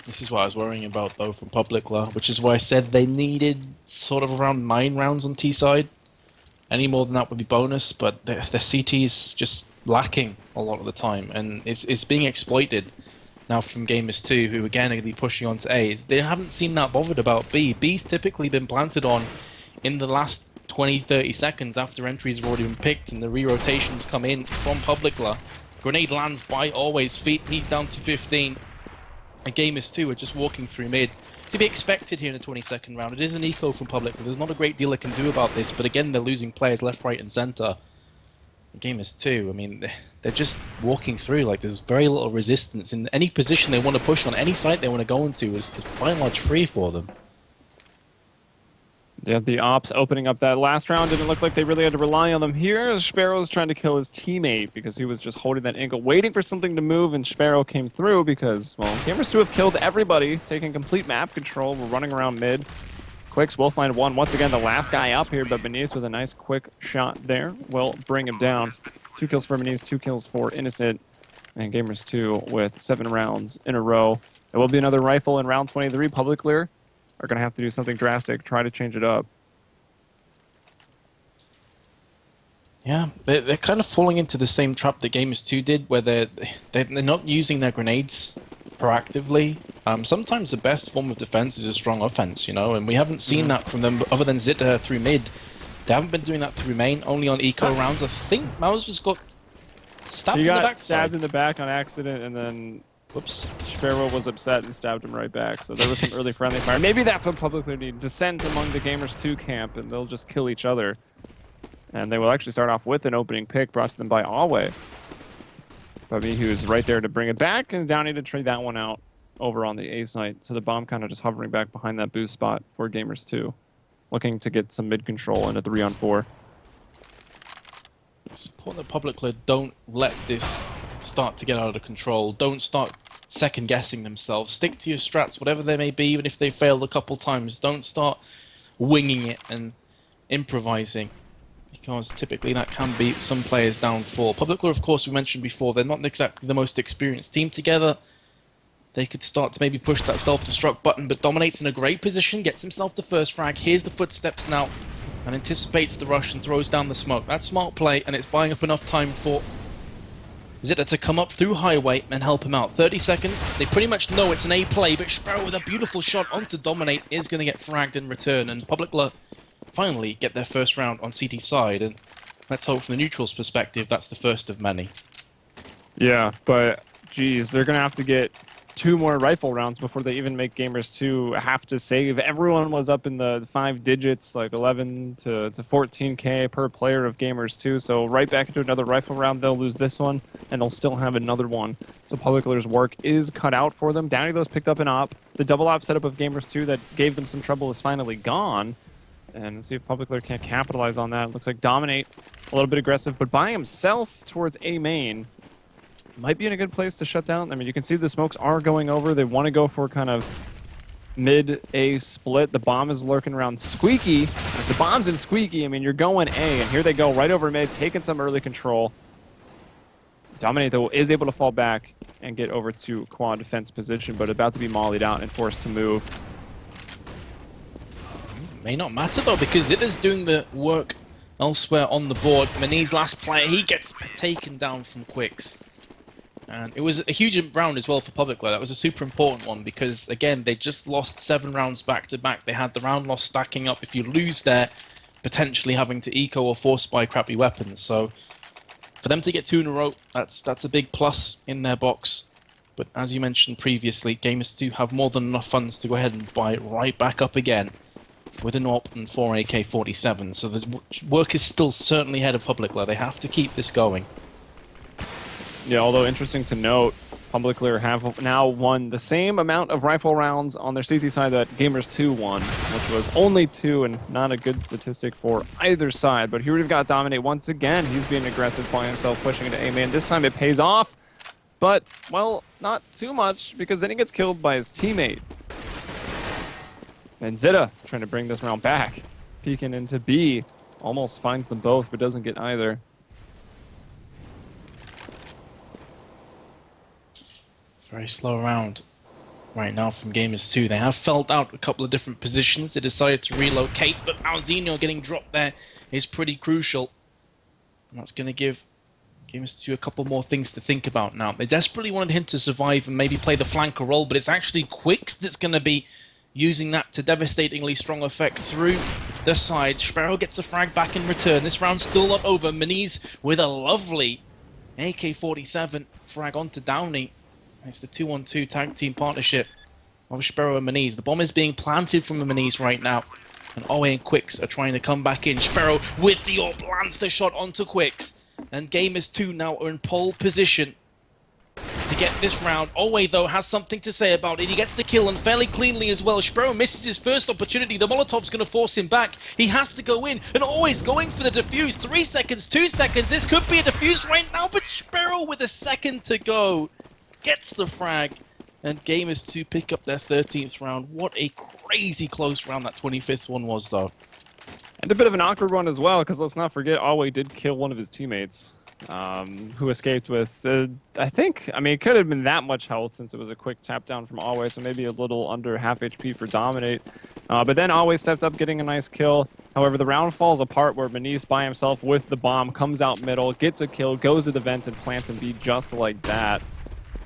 This is what I was worrying about, though, from Publiclir, which is why I said they needed sort of around 9 rounds on T side. Any more than that would be bonus, but their CT is just lacking a lot of the time, and it's being exploited now from Gamers2, who again are going to be pushing on to A. They haven't seemed that bothered about B. B's typically been planted on in the last 20-30 seconds after entries have already been picked and the re-rotations come in from Publiclir. Grenade lands by Always feet, he's down to 15. And Gamers2 are just walking through mid. To be expected here in the 22nd round. It is an eco from Publiclir. There's not a great deal they can do about this, but again, they're losing players left, right, and center. Gamers2, I mean, they're just walking through. Like, there's very little resistance. In any position they want to push on, any site they want to go into is by and large free for them. Yeah, the ops opening up that last round didn't look like they really had to rely on them here. Sparrow's trying to kill his teammate because he was just holding that angle, waiting for something to move, and Sparrow came through because, well, Gamers2 have killed everybody, taking complete map control. We're running around mid. Quicks will find one. Once again, the last guy up here, but Maniz with a nice quick shot there will bring him down. 2 kills for Maniz, 2 kills for Innocent, and Gamers2 with 7 rounds in a row. There will be another rifle in round 23. Publiclir are going to have to do something drastic, try to change it up. Yeah, they're kind of falling into the same trap that Gamers2 did, where they're not using their grenades proactively. Sometimes the best form of defense is a strong offense, you know, and we haven't seen that from them other than Zitta through mid. They haven't been doing that through main, only on eco rounds. I think Mouse just got stabbed in the back. He got stabbed in the back on accident, and then whoops, Sparrow was upset and stabbed him right back. So there was some early friendly fire. Maybe that's what Publiclir need. Dissent among the Gamers2 camp, and they'll just kill each other. And they will actually start off with an opening pick brought to them by Awe. Bubby, who's right there to bring it back, and Downey to trade that one out over on the A site. So the bomb kind of just hovering back behind that boost spot for Gamers2. Looking to get some mid control in a 3-on-4. It's important that Publiclir don't let this start to get out of control. Don't start second guessing themselves. Stick to your strats, whatever they may be, even if they failed a couple times. Don't start winging it and improvising, because typically that can be some players' downfall. Publiclir, of course, we mentioned before, they're not exactly the most experienced team together. They could start to maybe push that self-destruct button, but Dominate's in a great position, gets himself the first frag, hears the footsteps now, and anticipates the rush and throws down the smoke. That's smart play, and it's buying up enough time for Zitta to come up through highway and help him out. 30 seconds, they pretty much know it's an A play, but Sparrow with a beautiful shot onto Dominate is going to get fragged in return, and Publiclir finally get their first round on CT side, and let's hope from the neutral's perspective that's the first of many. Yeah, but geez, they're going to have to get 2 more rifle rounds before they even make Gamers2 have to save. Everyone was up in the 5 digits, like 11 to 14k per player of Gamers2, so right back into another rifle round. They'll lose this one, and they'll still have another one. So Publiclir's work is cut out for them. Downey those picked up an op. The double op setup of Gamers2 that gave them some trouble is finally gone. And see if Publiclir can't capitalize on that. Looks like Dominate a little bit aggressive, but by himself towards A main. might be in a good place to shut down. I mean, you can see the smokes are going over. They want to go for kind of mid-A split. The bomb is lurking around Squeaky. And if the bomb's in Squeaky, I mean, you're going A, and here they go right over mid, taking some early control. Dominate, though, is able to fall back and get over to quad defense position, but about to be mollied out and forced to move. May not matter, though, because it is doing the work elsewhere on the board. Mani's last player, he gets taken down from Quicks. And it was a huge round as well for Publiclir. That was a super important one because, again, they just lost 7 rounds back-to-back. They had the round loss stacking up. If you lose there, potentially having to eco or force buy crappy weapons. So for them to get 2 in a row, that's a big plus in their box. But as you mentioned previously, Gamers2 have more than enough funds to go ahead and buy right back up again with an AWP and 4 AK-47. So the work is still certainly ahead of Publiclir. They have to keep this going. Yeah, although interesting to note, Publiclir have now won the same amount of rifle rounds on their CT side that Gamers2 won, which was only 2 and not a good statistic for either side. But here we've got Dominate once again. He's being aggressive by himself, pushing into A main. This time it pays off, but, well, not too much, because then he gets killed by his teammate. And Zita trying to bring this round back. Peeking into B. Almost finds them both, but doesn't get either. Very slow round right now from Gamers2. They have felt out a couple of different positions. They decided to relocate, but Alzino getting dropped there is pretty crucial. And that's going to give Gamers2 a couple more things to think about now. They desperately wanted him to survive and maybe play the flanker role, but it's actually Quicks that's going to be using that to devastatingly strong effect through the side. Sparrow gets a frag back in return. This round's still not over. Maniz with a lovely AK-47 frag onto Downey. It's the 2-on-2 tag team partnership of Sparrow and Maniz. The bomb is being planted from the Maniz right now. And Owe and Quicks are trying to come back in. Sparrow with the AWP lands the shot onto Quicks. And Gamers2 now are in pole position to get this round. Owe, though, has something to say about it. He gets the kill and fairly cleanly as well. Sparrow misses his first opportunity. The Molotov's going to force him back. He has to go in. And always going for the defuse. 3 seconds, 2 seconds. This could be a defuse right now. But Sparrow with a second to go gets the frag, and Gamers2 pick up their 13th round. What a crazy close round that 25th one was, though. And a bit of an awkward one as well, because let's not forget, Awe did kill one of his teammates, who escaped with, I think, I mean, it could have been that much health since it was a quick tap down from Awe, so maybe a little under half HP for Dominate. But then Awe stepped up, getting a nice kill. However, the round falls apart where Maniz by himself with the bomb comes out middle, gets a kill, goes to the vents, and plants and B just like that.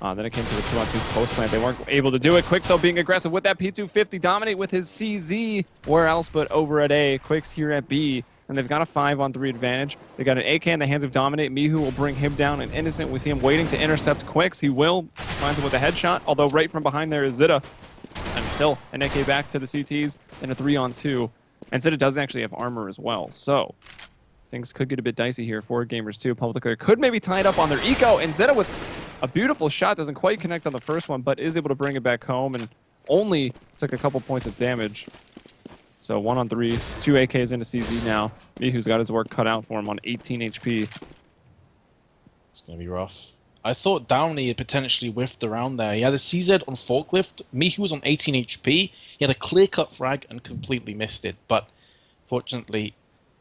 Then it came to the 2-on-2 post plant. They weren't able to do it. Quicks, though, being aggressive with that P250. Dominate with his CZ. Where else but over at A. Quicks here at B. And they've got a 5-on-3 advantage. They got an AK in the hands of Dominate. Mihu will bring him down. And Innocent, we see him waiting to intercept Quicks. He will. Finds him with a headshot. Although right from behind there is Zita. And still an AK back to the CTs. And a 3-on-2. And Zita does actually have armor as well. So things could get a bit dicey here for Gamers2. Publiclir could maybe tie it up on their eco. And Zita with a beautiful shot, doesn't quite connect on the first one, but is able to bring it back home and only took a couple points of damage. So 1-on-3, 2 AKs into CZ now. Mihu's got his work cut out for him on 18 HP. It's going to be rough. I thought Downey had potentially whiffed around there. He had a CZ on forklift. Mihu was on 18 HP. He had a clear-cut frag and completely missed it. But fortunately,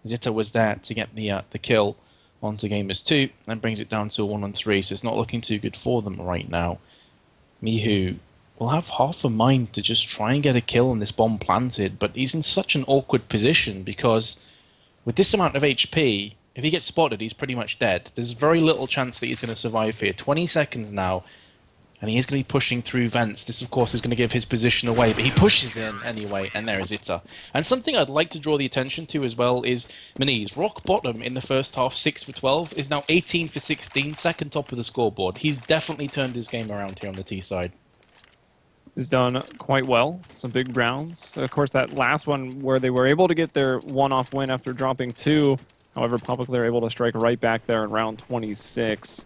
Zita was there to get the kill onto Gamers2, and brings it down to a 1-on-3, so it's not looking too good for them right now. Mihu will have half a mind to just try and get a kill on this bomb planted, but he's in such an awkward position because with this amount of HP, if he gets spotted, he's pretty much dead. There's very little chance that he's going to survive here. 20 seconds now, and he is going to be pushing through vents. This, of course, is going to give his position away, but he pushes in anyway, and there is Ita. And something I'd like to draw the attention to as well is Maniz. Rock bottom in the first half, 6 for 12, is now 18 for 16, second top of the scoreboard. He's definitely turned his game around here on the T side. He's done quite well. Some big rounds. Of course, that last one where they were able to get their one-off win after dropping 2. However, Publiclir able to strike right back there in round 26.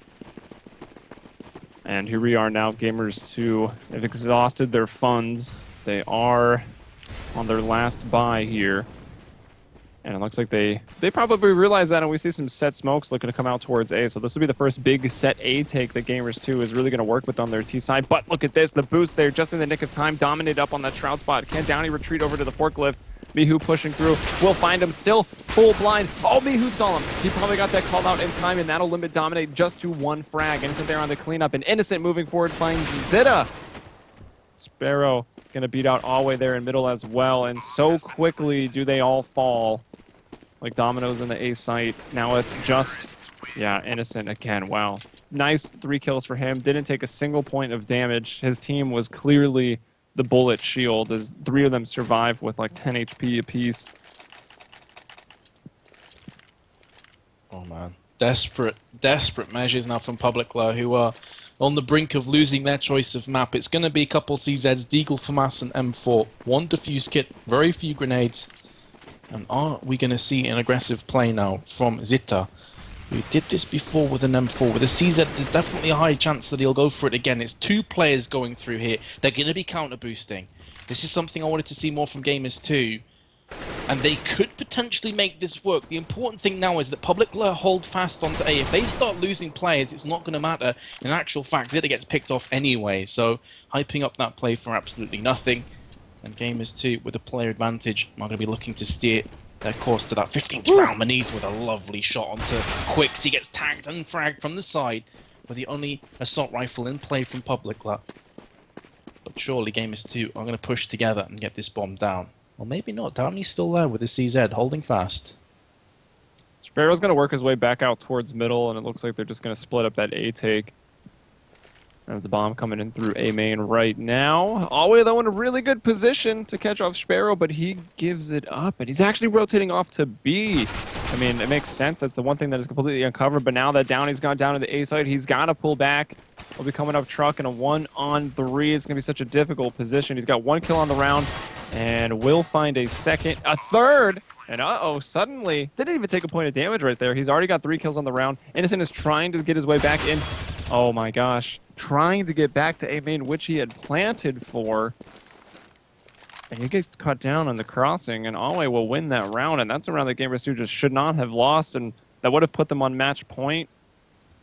And here we are now, Gamers2 have exhausted their funds. They are on their last buy here. And it looks like they probably realize that, and we see some set smokes looking to come out towards A. So this will be the first big set A take that Gamers2 is really going to work with on their T side. But look at this, the boost there just in the nick of time, dominated up on that Shroud spot. Can Downey retreat over to the forklift? Mihu pushing through, will find him, still full blind. Oh, Mihu saw him. He probably got that call out in time, and that'll limit Dominate just to one frag. Innocent there on the cleanup, and Innocent moving forward finds Zitta. Sparrow gonna beat out Alway there in middle as well, and so quickly do they all fall. Like dominoes in the A site. Now it's just, yeah, Innocent again. Wow. Nice 3 kills for him. Didn't take a single point of damage. His team was clearly the bullet shield as 3 of them survive with like 10 HP apiece. Oh man. Desperate measures now from Publiclir, who are on the brink of losing their choice of map. It's going to be a couple CZs, Deagle, FAMAS, and M4. 1 defuse kit, very few grenades. And are we going to see an aggressive play now from Zitta? We did this before with an M4. With a CZ, there's definitely a high chance that he'll go for it again. It's 2 players going through here. They're going to be counter boosting. This is something I wanted to see more from Gamers2. And they could potentially make this work. The important thing now is that Publiclir hold fast onto A. If they start losing players, it's not going to matter. In actual fact, Zitta gets picked off anyway. So hyping up that play for absolutely nothing. And Gamers2, with a player advantage, are going to be looking to steer their course to that 15th round. Maniz with a lovely shot onto Quicks. He gets tagged and fragged from the side with the only assault rifle in play from Publiclir. But surely Gamers2 are going to push together and get this bomb down. Or maybe not. Downey's still there with the CZ, holding fast. Sparrow's going to work his way back out towards middle, and it looks like they're just going to split up that A take. There's the bomb coming in through A main right now. Alway, though, in a really good position to catch off Sparrow, but he gives it up, and he's actually rotating off to B. I mean, it makes sense. That's the one thing that is completely uncovered, but now that Downey's gone down to the A side, he's got to pull back. He'll be coming up truck in a 1-on-3. It's going to be such a difficult position. He's got 1 kill on the round, and will find a second, a third, and uh-oh, suddenly, didn't even take a point of damage right there. He's already got 3 kills on the round. Innocent is trying to get his way back in. Oh my gosh. Trying to get back to A main, which he had planted for. And he gets cut down on the crossing, and Alway will win that round, and that's a round that Gamers2 just should not have lost, and that would have put them on match point.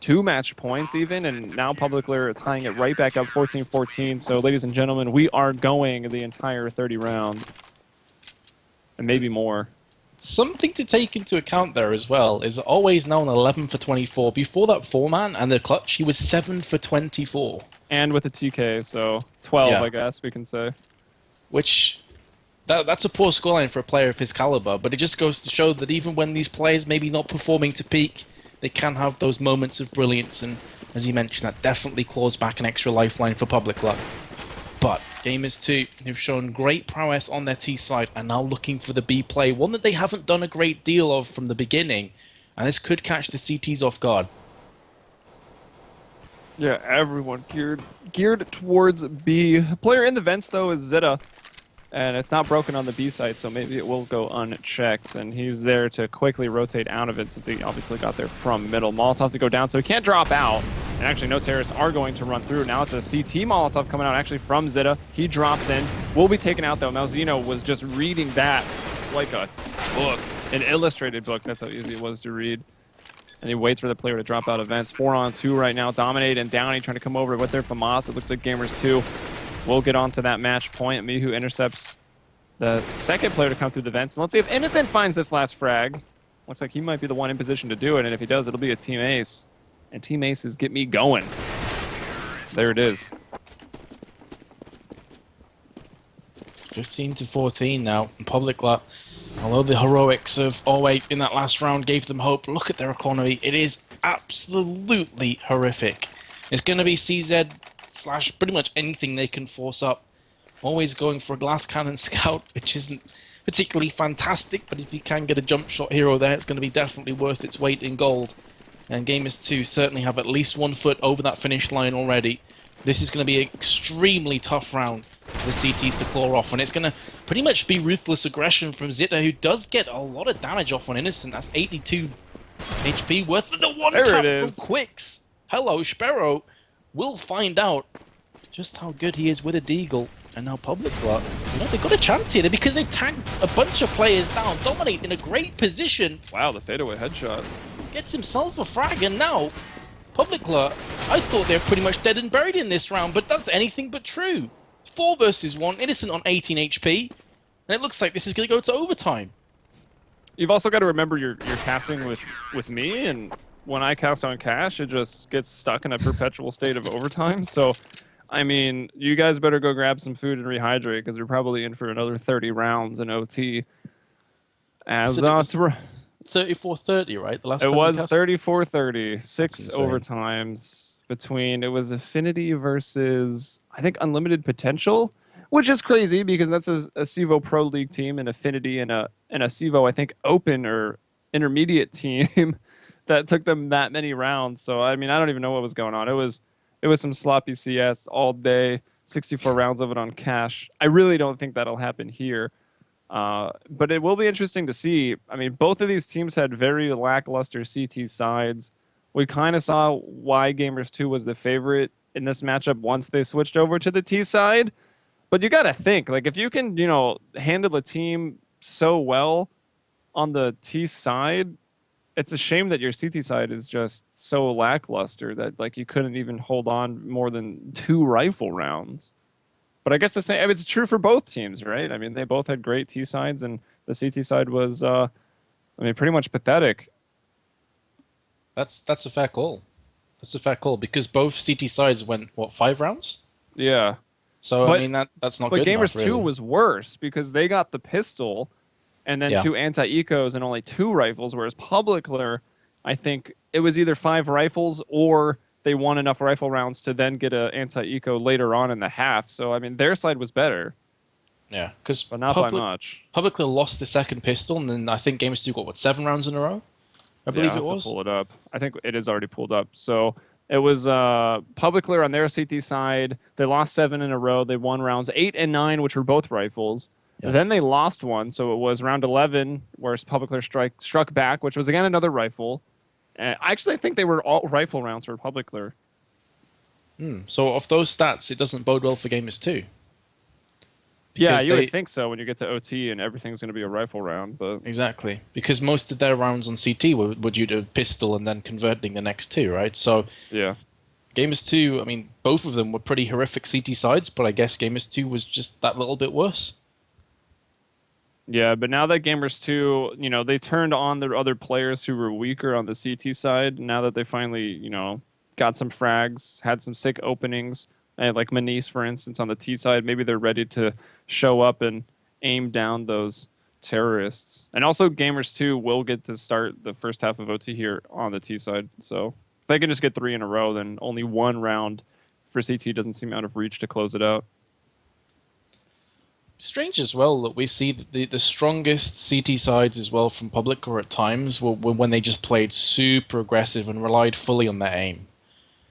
2 match points even, and now Publiclir tying it right back up 14-14. So ladies and gentlemen, we are going the entire 30 rounds. And maybe more. Something to take into account there as well is always now an 11 for 24. Before that 4-man and the clutch, he was 7 for 24. And with a TK, so 12, Yeah. I guess we can say. Which, that's a poor scoreline for a player of his caliber, but it just goes to show that even when these players maybe not performing to peak, they can have those moments of brilliance, and as you mentioned, that definitely claws back an extra lifeline for Publiclir. But Gamers2, who've shown great prowess on their T side, are now looking for the B play, one that they haven't done a great deal of from the beginning, and this could catch the CTs off guard. Yeah, everyone geared towards B. A player in the vents, though, is Zitta. And it's not broken on the B side, so maybe it will go unchecked. And he's there to quickly rotate out of it since he obviously got there from middle. Molotov to go down, so he can't drop out. And actually, no terrorists are going to run through. Now it's a CT Molotov coming out actually from Zitta. He drops in. Will be taken out, though. Malzino was just reading that like a book. An illustrated book. That's how easy it was to read. And he waits for the player to drop out of vents. 4-on-2 right now. Dominate and Downey trying to come over with their FAMAS. It looks like Gamers2 will get onto that match point. Mihu intercepts the second player to come through the vents. And let's see if Innocent finds this last frag. Looks like he might be the one in position to do it. And if he does, it'll be a team ace. And team aces get me going. There it is. 15-14 now, and Publiclir, although the heroics of Alway in that last round gave them hope, look at their economy. It is absolutely horrific. It's going to be CZ / pretty much anything they can force up. Always going for a glass cannon scout, which isn't particularly fantastic, but if you can get a jump shot hero there, it's going to be definitely worth its weight in gold. And Gamers2 certainly have at least 1 foot over that finish line already. This is going to be an extremely tough round for the CTs to claw off, and it's going to pretty much be ruthless aggression from Zitta, who does get a lot of damage off on Innocent. That's 82 HP worth of the 1 There tap it is. from Quicks. Hello, Sparrow. We'll find out just how good he is with a Deagle. And now Publiclir, No, they've got a chance here because they've tagged a bunch of players down. Dominate in a great position. Wow, the fadeaway headshot. Gets himself a frag, and now Publicler, I thought they were pretty much dead and buried in this round, but that's anything but true. 4 versus 1, Innocent on 18 HP, and it looks like this is going to go to overtime. You've also got to remember you're casting with me, and when I cast on Cash, it just gets stuck in a perpetual state of overtime. So, I mean, you guys better go grab some food and rehydrate because you're probably in for another 30 rounds in OT. As So 34-30, right? The last it time was we cast? 34-30, 6 insane. overtimes between, it was Affinity versus, I think, Unlimited Potential, which is crazy because that's a CEVO Pro League team, and Affinity, and a CEVO, I think, Open or Intermediate team that took them that many rounds. So, I mean, I don't even know what was going on. It was some sloppy CS all day, 64 rounds of it on Cash. I really don't think that'll happen here. But it will be interesting to see. I mean, both of these teams had very lackluster CT sides. We kind of saw why Gamers2 was the favorite in this matchup once they switched over to the T side. But you got to think, like, if you can, handle a team so well on the T side, it's a shame that your CT side is just so lackluster that, like, you couldn't even hold on more than 2 rifle rounds. But I guess the same. I mean, it's true for both teams, right? I mean, they both had great T sides, and the CT side was, pretty much pathetic. That's a fair call. That's a fair call because both CT sides went, what, 5 rounds? Yeah. So, But- I mean, that's not But good enough, Gamers2 really. was worse because they got the pistol and then Yeah. 2 anti-ecos and only 2 rifles, whereas Publicler, I think it was either 5 rifles or they won enough rifle rounds to then get an anti-eco later on in the half. So, I mean, their side was better, Yeah, because but not by much. Publicly lost the second pistol, and then I think Gamers2 got, 7 rounds in a row? I believe I'll it have was. to pull it up. I think it is already pulled up. So it was Publicler on their CT side. They lost 7 in a row. They won rounds 8 and 9, which were both rifles. Yeah. Then they lost one, so it was round 11 where Publicler struck back, which was again another rifle. I actually think they were all rifle rounds for Publicler. So, of those stats, it doesn't bode well for Gamers2. Yeah, Because you they- would think so when you get to OT and everything's going to be a rifle round, but Exactly, because most of their rounds on CT were due to pistol and then converting the next 2, right? So, yeah. Gamers2, I mean, both of them were pretty horrific CT sides, but I guess Gamers2 was just that little bit worse. Yeah, but now that Gamers2, they turned on their other players who were weaker on the CT side. Now that they finally, got some frags, had some sick openings, and like Manice, for instance, on the T side, maybe they're ready to show up and aim down those terrorists. And also, Gamers2 will get to start the first half of OT here on the T side. So if they can just get 3 in a row, then only 1 round for CT doesn't seem out of reach to close it out. Strange as well that we see that the strongest CT sides as well from Publicler at times were when they just played super aggressive and relied fully on their aim,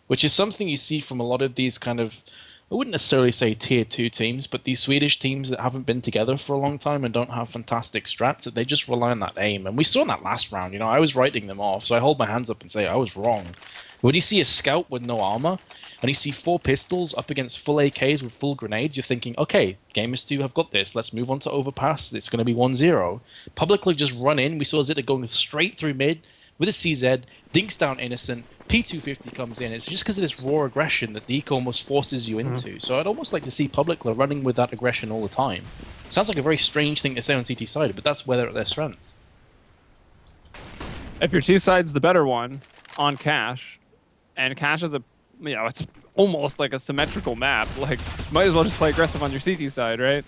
which is something you see from a lot of these kind of, I wouldn't necessarily say tier 2 teams, but these Swedish teams that haven't been together for a long time and don't have fantastic strats, that they just rely on that aim. And we saw in that last round, I was writing them off, so I hold my hands up and say I was wrong. When you see a scout with no armor, and you see 4 pistols up against full AKs with full grenades, you're thinking, okay, Gamers2 have got this. Let's move on to overpass. It's going to be 1-0. Publicly just run in. We saw Zitta going straight through mid with a CZ, dinks down Innocent. P250 comes in. It's just because of this raw aggression that the eco almost forces you into. So I'd almost like to see Publicly running with that aggression all the time. Sounds like a very strange thing to say on CT side, but that's where they're at their strength. If your T side's the better one on Cash, and Cash is it's almost like a symmetrical map. Like, might as well just play aggressive on your CT side, right?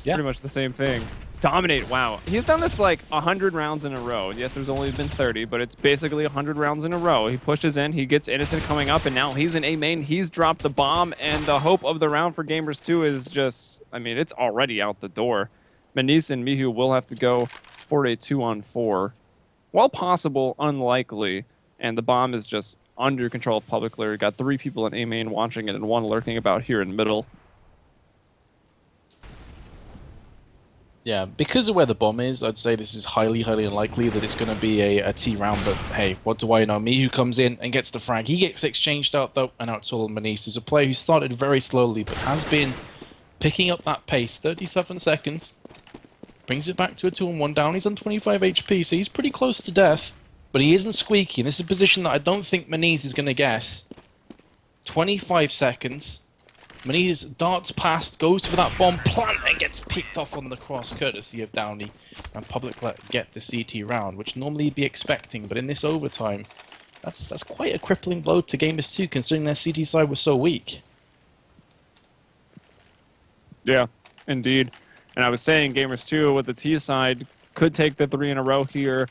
Yeah. Pretty much the same thing. Dominate, wow. He's done this like 100 rounds in a row. Yes, there's only been 30, but it's basically 100 rounds in a row. He pushes in, he gets Innocent coming up, and now he's in A main. He's dropped the bomb, and the hope of the round for Gamers2 is just, it's already out the door. Manice and Mihu will have to go for a 2-on-4. While possible, unlikely, and the bomb is just under control of Publicler. Got 3 people in A main watching it and 1 lurking about here in the middle. Yeah, because of where the bomb is, I'd say this is highly, highly unlikely that it's going to be a T round, but hey, what do I know? Mihu comes in and gets the frag. He gets exchanged out, though, and now it's all Manice. He's a player who started very slowly, but has been picking up that pace. 37 seconds. Brings it back to a 2-on-1 down. He's on 25 HP, so he's pretty close to death. But he isn't squeaky, and this is a position that I don't think Maniz is going to guess. 25 seconds. Maniz darts past, goes for that bomb plant, and gets picked off on the cross, courtesy of Downey. And Publiclir get the CT round, which normally you'd be expecting, but in this overtime, that's quite a crippling blow to Gamers2, considering their CT side was so weak. Yeah, indeed. And I was saying Gamers2 with the T side could take the 3 in a row here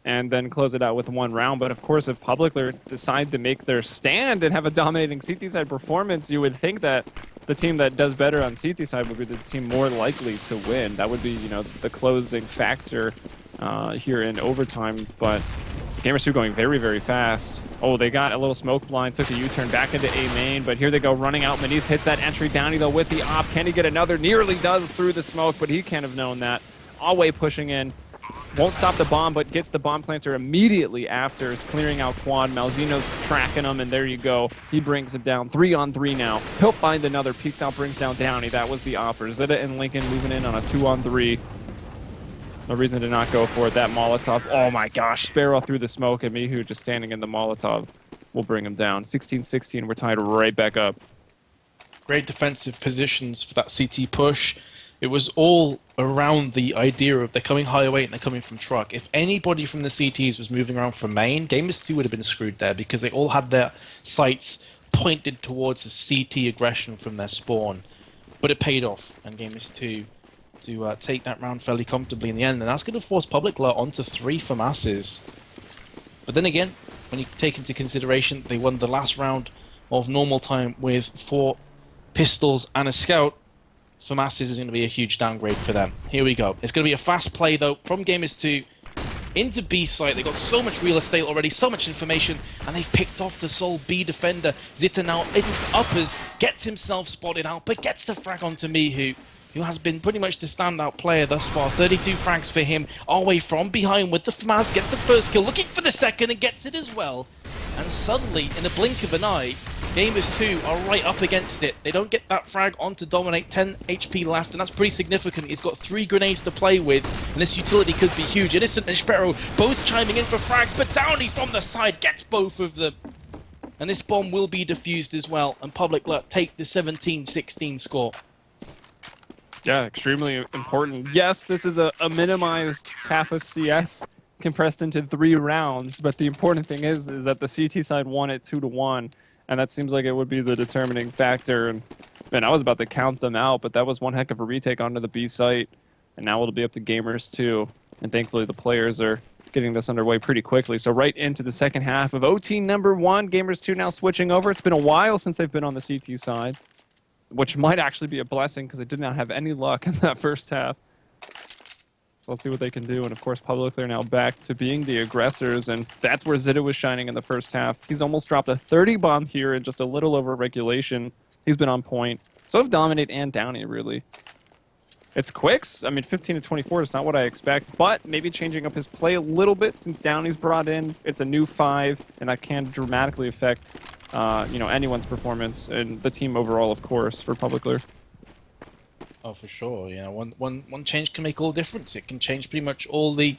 and then close it out with 1 round. But of course, if Publiclir decide to make their stand and have a dominating CT side performance, you would think that the team that does better on CT side would be the team more likely to win. That would be, you know, the closing factor here in overtime. But Gamers2 going very, very fast. Oh, they got a little smoke blind, took a U-turn back into A main, but here they go running out. Maniz hits that entry. Downey, though, with the op. Can he get another? Nearly does through the smoke, but he can't have known that. Alway pushing in. Won't stop the bomb, but gets the bomb planter immediately after. Is clearing out quad. Malzino's tracking him, and there you go. He brings him down. 3-on-3 now. He'll find another. Peeks out, brings down Downey. That was the offer. Zeta and Lincoln moving in on a 2-on-3. No reason to not go for it. That Molotov. Oh my gosh. Sparrow through the smoke, and Mihu just standing in the Molotov will bring him down. 16-16. We're tied right back up. Great defensive positions for that CT push. It was all around the idea of they're coming higher weight and they're coming from truck. If anybody from the CTs was moving around from main, Gamers2 would have been screwed there because they all had their sights pointed towards the CT aggression from their spawn. But it paid off, and Gamers2 to take that round fairly comfortably in the end, and that's going to force Publiclir onto 3 for masses. But then again, when you take into consideration they won the last round of normal time with 4 pistols and a scout, for masses is going to be a huge downgrade for them. Here we go. It's going to be a fast play though from Gamers2 into B site. They've got so much real estate already, so much information, and they've picked off the sole B defender. Zita now in uppers, gets himself spotted out, but gets the frag onto Mihu, who has been pretty much the standout player thus far. 32 frags for him, all the way from behind with the FAMAS, gets the first kill, looking for the second, and gets it as well. And suddenly, in a blink of an eye, Gamers2 are right up against it. They don't get that frag on to dominate, 10 HP left, and that's pretty significant. He's got 3 grenades to play with, and this utility could be huge. Innocent and Sparrow both chiming in for frags, but Downey from the side gets both of them. And this bomb will be defused as well, and Publiclir take the 17-16 score. Yeah, extremely important. Yes, this is a minimized half of CS compressed into 3 rounds, but the important thing is that the CT side won it 2-1, and that seems like it would be the determining factor. And man, I was about to count them out, but that was one heck of a retake onto the B site, and now it'll be up to Gamers2, and thankfully the players are getting this underway pretty quickly. So right into the second half of OT number 1, Gamers2 now switching over. It's been a while since they've been on the CT side, which might actually be a blessing because they did not have any luck in that first half. So let's see what they can do. And of course, Publiclir now back to being the aggressors, and that's where Zita was shining in the first half. He's almost dropped a 30 bomb here in just a little over regulation. He's been on point. So have Dominate and Downey, really. It's quicks. I mean, 15-24 is not what I expect, but maybe changing up his play a little bit since Downey's brought in. It's a new 5, and that can dramatically affect anyone's performance and the team overall, of course, for Publiclir. Oh, for sure. You know, one change can make all the difference. It can change pretty much all the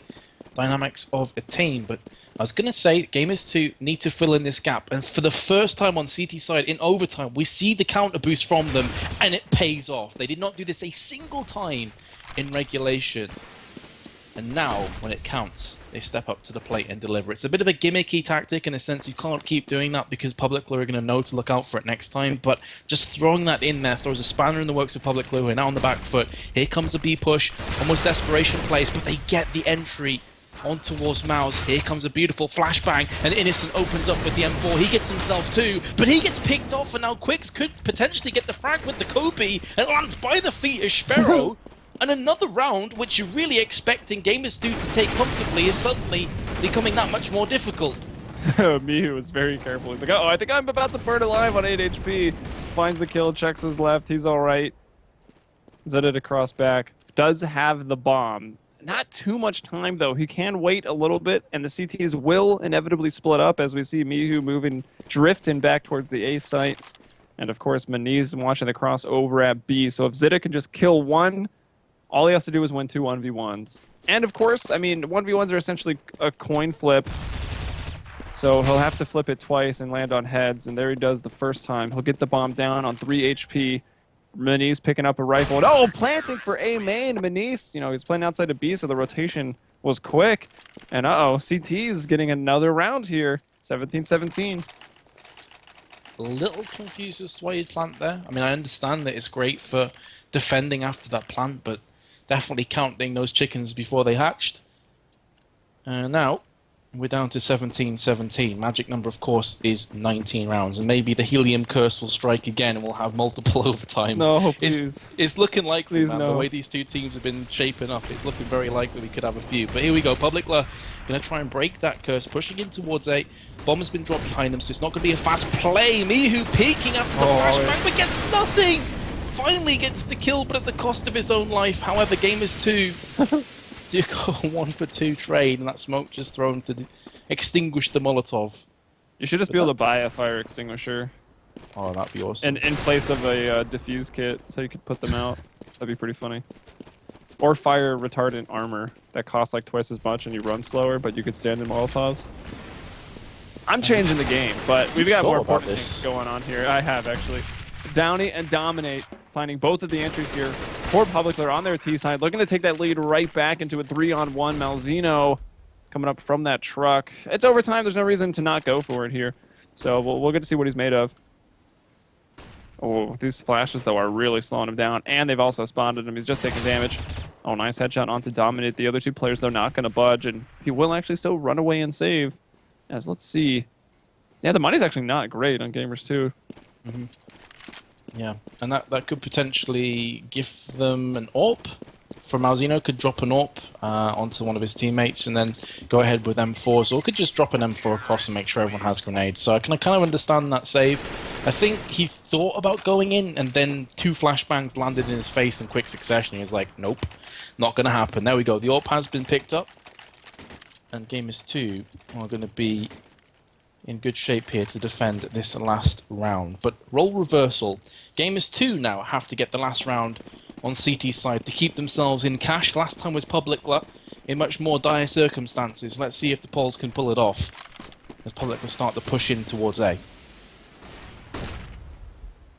dynamics of a team. But I was going to say, Gamers2 need to fill in this gap. And for the first time on CT side in overtime, we see the counter boost from them, and it pays off. They did not do this a single time in regulation. And now, when it counts, they step up to the plate and deliver. It's a bit of a gimmicky tactic in a sense. You can't keep doing that because Publiclir are going to know to look out for it next time. But just throwing that in there throws a spanner in the works of Publiclir, who are now on the back foot. Here comes a B push, almost desperation plays, but they get the entry on towards Mouse. Here comes a beautiful flashbang, and Innocent opens up with the M4. He gets himself 2, but he gets picked off, and now Quicks could potentially get the frag with the Kobe, and lands by the feet of Sparrow. And another round, which you're really expecting Gamers2 to take comfortably, is suddenly becoming that much more difficult. Mihu was very careful. He's like, oh, I think I'm about to burn alive on 8 HP. Finds the kill, checks his left. He's all right. Zeta to cross back. Does have the bomb. Not too much time, though. He can wait a little bit, and the CTs will inevitably split up as we see Mihu moving, drifting back towards the A site. And of course, Maniz watching the cross over at B. So if Zita can just kill one, all he has to do is win 2 1v1s. And of course, I mean, 1v1s are essentially a coin flip. So he'll have to flip it twice and land on heads. And there he does the first time. He'll get the bomb down on 3 HP. Maniz picking up a rifle. And, oh, planting for A main. Maniz, you know, he's playing outside of B, so the rotation was quick. And CT's getting another round here. 17-17. A little confused as to why you'd plant there. I mean, I understand that it's great for defending after that plant, but definitely counting those chickens before they hatched. Now, we're down to 17-17. Magic number, of course, is 19 rounds. And maybe the Helium curse will strike again and we'll have multiple overtimes. No, please. It's looking likely, please, man. no. The way these two teams have been shaping up, it's looking very likely we could have a few. But here we go. Publiclir going to try and break that curse, pushing in towards A. Bomb has been dropped behind them, so it's not going to be a fast play. Mihu peeking after the flashback, but gets nothing! Finally gets the kill, but at the cost of his own life. However, Gamers2 do go 1 for 2 trade, and that smoke just thrown to extinguish the Molotov. You should just be able to buy a fire extinguisher. Oh, that'd be awesome. And in place of a diffuse kit, so you could put them out. That'd be pretty funny. Or fire retardant armor that costs like twice as much and you run slower, but you could stand in Molotovs. I'm changing the game, but we've got more important things going on here. I have, actually. Downey and Dominate finding both of the entries here for Publiclir on their T side, looking to take that lead right back into a 3-on-1. Malzino coming up from that truck. It's overtime. There's no reason to not go for it here. So we'll get to see what he's made of. Oh, these flashes, though, are really slowing him down. And they've also spawned him. He's just taking damage. Oh, nice headshot onto Dominate. The other two players, though, not going to budge. And he will actually still run away and save. As let's see. Yeah, the money's actually not great on Gamers2. Mm-hmm. Yeah, and that could potentially give them an AWP. For Malzino, could drop an AWP onto one of his teammates and then go ahead with M4s, or could just drop an M4 across and make sure everyone has grenades. So I can kind of understand that save. I think he thought about going in, and then 2 flashbangs landed in his face in quick succession. He was like, nope, not going to happen. There we go. The AWP has been picked up, and Gamers2 are going to be in good shape here to defend this last round. But role reversal. Gamers2 now have to get the last round on CT's side to keep themselves in cash. Last time was Publiclir in much more dire circumstances. Let's see if the Poles can pull it off as Publiclir start to push in towards A.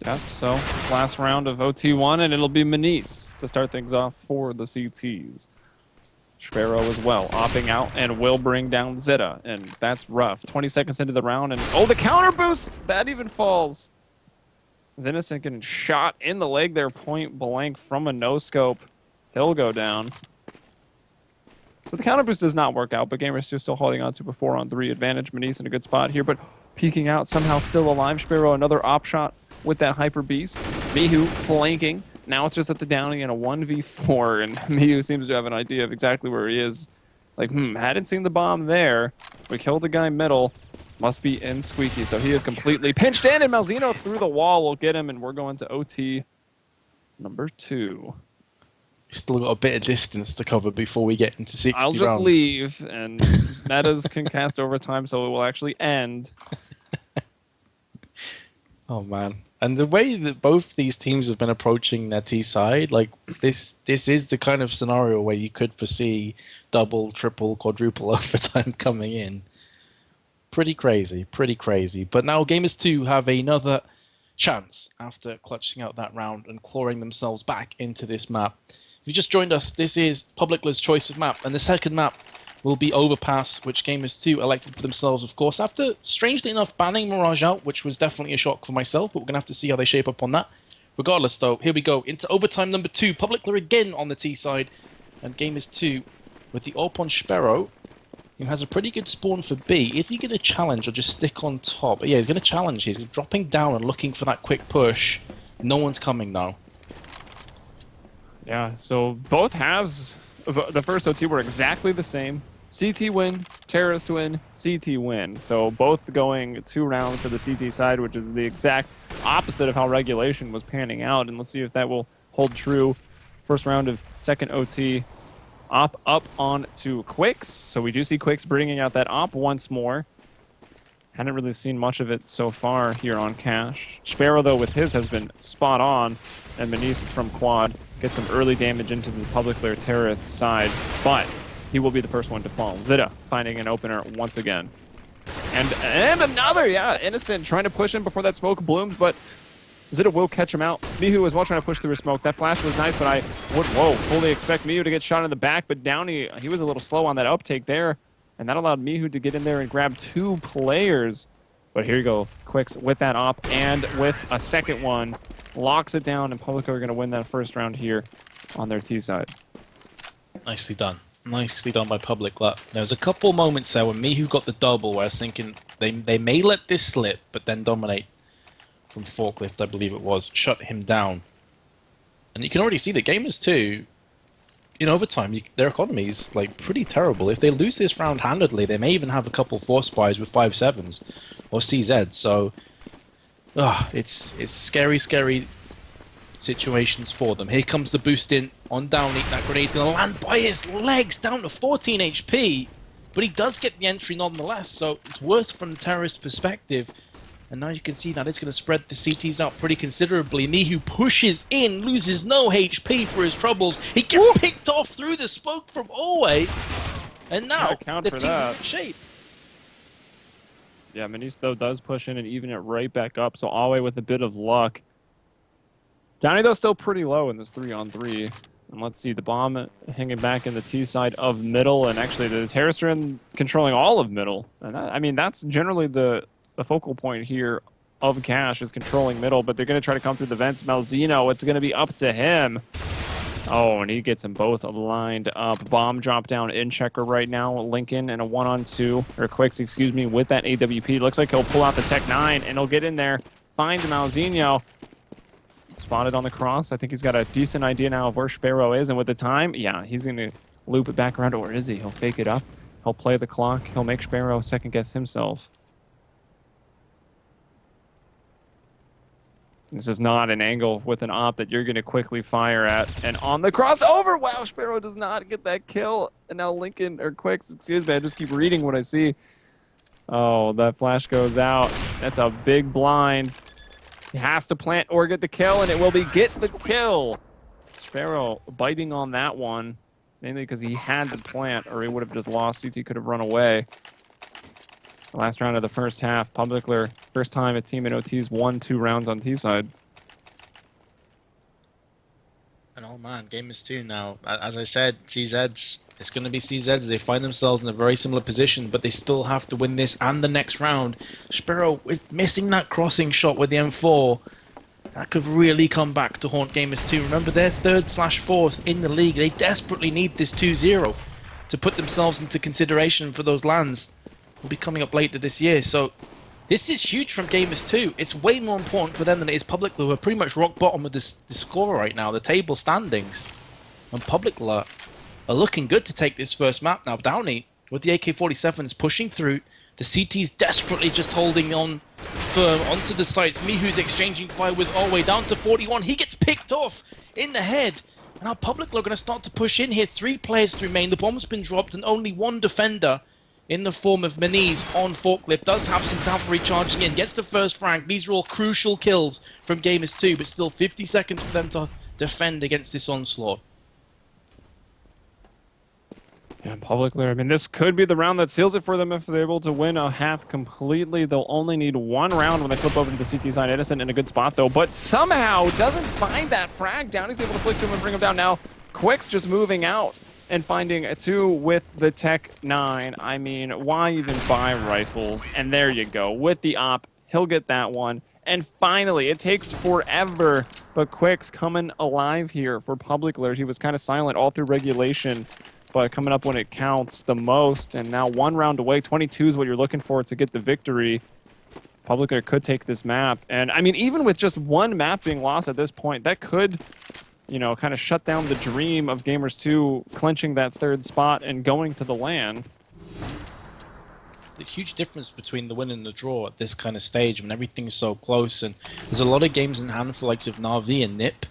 Yeah, so last round of OT1, and it'll be Maniz to start things off for the CTs. Sparrow as well, opting out, and will bring down Zeta, and that's rough. 20 seconds into the round, and oh, the counter boost! That even falls. Innocent getting shot in the leg there, point blank from a no-scope. He'll go down. So the counter boost does not work out, but Gamers2 still holding on to a 4-on-3 advantage. Maniz in a good spot here, but peeking out, somehow still alive. Sparrow, another op shot with that Hyper Beast. Mihu flanking. Now it's just at the Downey in a 1v4, and Mihu seems to have an idea of exactly where he is. Like, hadn't seen the bomb there. We killed the guy middle. Must be in Squeaky, so he is completely pinched in, and Malzino through the wall will get him, and we're going to OT number 2. Still got a bit of distance to cover before we get into 60 I'll just rounds. leave, and Metas can cast overtime, so it will actually end. Oh, man. And the way that both these teams have been approaching their T side, like, this is the kind of scenario where you could foresee double, triple, quadruple overtime coming in. Pretty crazy, pretty crazy. But now Gamers2 have another chance after clutching out that round and clawing themselves back into this map. If you just joined us, this is Publiclir's choice of map, and the second map will be Overpass, which Gamers2 elected for themselves, of course, after, strangely enough, banning Mirage out, which was definitely a shock for myself, but we're going to have to see how they shape up on that. Regardless, though, here we go, into overtime number 2. Publiclir again on the T side, and Gamers2 with the AWP on Sparrow, who has a pretty good spawn for B. Is he going to challenge or just stick on top? Yeah, he's going to challenge. He's dropping down and looking for that quick push. No one's coming now. Yeah, so both halves of the first OT were exactly the same. CT win, Terrorist win, CT win. So both going 2 rounds for the CT side, which is the exact opposite of how Regulation was panning out. And let's see if that will hold true. First round of second OT. Op up on to Quicks. So we do see Quicks bringing out that op once more. Hadn't really seen much of it so far here on Cash. Sparrow, though, with his has been spot on, and Metuz from Quad gets some early damage into the Publiclir terrorist side, but he will be the first one to fall. Zita finding an opener once again. And another, yeah, Innocent trying to push him before that smoke blooms, but Zita will catch him out. Mihu as well trying to push through his smoke. That flash was nice, but I would, fully expect Mihu to get shot in the back, but Downey, he was a little slow on that uptake there, and that allowed Mihu to get in there and grab 2 players. But here you go, Quicks with that op and with a second one, locks it down, and Public are going to win that first round here on their T side. Nicely done. Nicely done by Publiclir. There was a couple moments there when Mihu got the double where I was thinking they may let this slip, but then Dominate from Forklift, I believe it was, shut him down. And you can already see that Gamers2, in overtime, their economy is like pretty terrible. If they lose this round handedly, they may even have a couple force buys with 5-7s or CZ. So, it's scary, scary situations for them. Here comes the boost in on Downey. That grenade's going to land by his legs, down to 14 HP. But he does get the entry nonetheless, so it's worth from the terrorist perspective. And now you can see that it's going to spread the CTs out pretty considerably. Mihu pushes in, loses no HP for his troubles. He gets picked off through the smoke from Alway. And now the team's in good shape. Yeah, Metuz, though, does push in and even it right back up. So Alway with a bit of luck. Downey, though, still pretty low in this 3-on-3. And let's see, the bomb hanging back in the T side of middle. And actually, the terrorists are controlling all of middle. And that, I mean, that's generally the focal point here of Cash is controlling middle, but they're going to try to come through the vents. Malzino, it's going to be up to him. Oh, and he gets them both lined up. Bomb drop down in checker right now. Lincoln and a 1-on-2, or Quicks, excuse me, with that AWP. Looks like he'll pull out the Tech 9 and he'll get in there, find Malzino. Spotted on the cross. I think he's got a decent idea now of where Sparrow is, and with the time, yeah, he's going to loop it back around. Or is he? He'll fake it up. He'll play the clock. He'll make Sparrow second guess himself. This is not an angle with an op that you're going to quickly fire at. And on the crossover, wow, Sparrow does not get that kill. And now Lincoln, or Quicks, excuse me, I just keep reading what I see. Oh, that flash goes out. That's a big blind. He has to plant or get the kill, and it will be get the kill. Sparrow biting on that one, mainly because he had to plant, or he would have just lost. CT could have run away. Last round of the first half, Publiclir, first time a team in OT's won 2 rounds on T side. And oh man, Gamers2 now, as I said, CZs, it's going to be CZs. They find themselves in a very similar position, but they still have to win this and the next round. Sparrow with missing that crossing shot with the M4. That could really come back to haunt Gamers2. Remember, they're 3rd/4th in the league. They desperately need this 2-0 to put themselves into consideration for those lands. Will be coming up later this year, so this is huge from Gamers2. It's way more important for them than it is Publiclir, who are pretty much rock bottom of the score right now, the table standings. And Publiclir are looking good to take this first map now. Downey with the AK-47s pushing through. The CT's desperately just holding on firm onto the sites. Mihu's exchanging fire with Alway down to 41. He gets picked off in the head. And now Publiclir are going to start to push in here. 3 players to remain. The bomb's been dropped and only 1 defender in the form of Metuz on Forklift. Does have some cavalry charging in. Gets the first frag. These are all crucial kills from Gamers2, but still 50 seconds for them to defend against this onslaught. Yeah, Publiclir, I mean, this could be the round that seals it for them if they're able to win a half completely. They'll only need 1 round when they flip over to the CT side. Innocent in a good spot, though, but somehow doesn't find that frag down. He's able to flick to him and bring him down now. Quicks just moving out and finding a 2 with the Tech 9. I mean, why even buy rifles? And there you go. With the op, he'll get that one. And finally, it takes forever, but Quicks coming alive here for Publiclir. He was kind of silent all through regulation, but coming up when it counts the most. And now 1 round away. 22 is what you're looking for to get the victory. Publiclir could take this map. And, I mean, even with just 1 map being lost at this point, that could, you know, kind of shut down the dream of Gamers2 clinching that 3rd spot and going to the LAN. There's a huge difference between the win and the draw at this kind of stage when everything's so close, and there's a lot of games in hand for the likes of Na'Vi and Nip.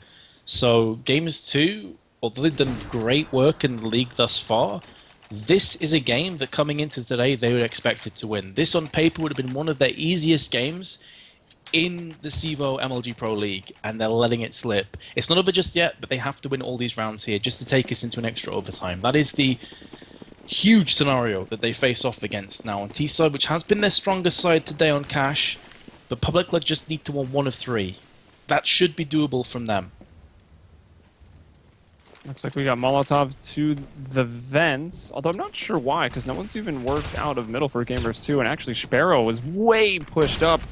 So Gamers2, although they've done great work in the league thus far, This is a game that coming into today they would expect it to win. This on paper would have been one of their easiest games in the CEVO MLG Pro League, and they're letting it slip. It's not over just yet, but they have to win all these rounds here just to take us into an extra overtime. That is the huge scenario that they face off against now on T-side, which has been their strongest side today on cash, but Publiclir just need to win 1 of 3. That should be doable from them. Looks like we got Molotov to the vents, although I'm not sure why, because no one's even worked out of middle for Gamers2, and actually Sparrow was way pushed up.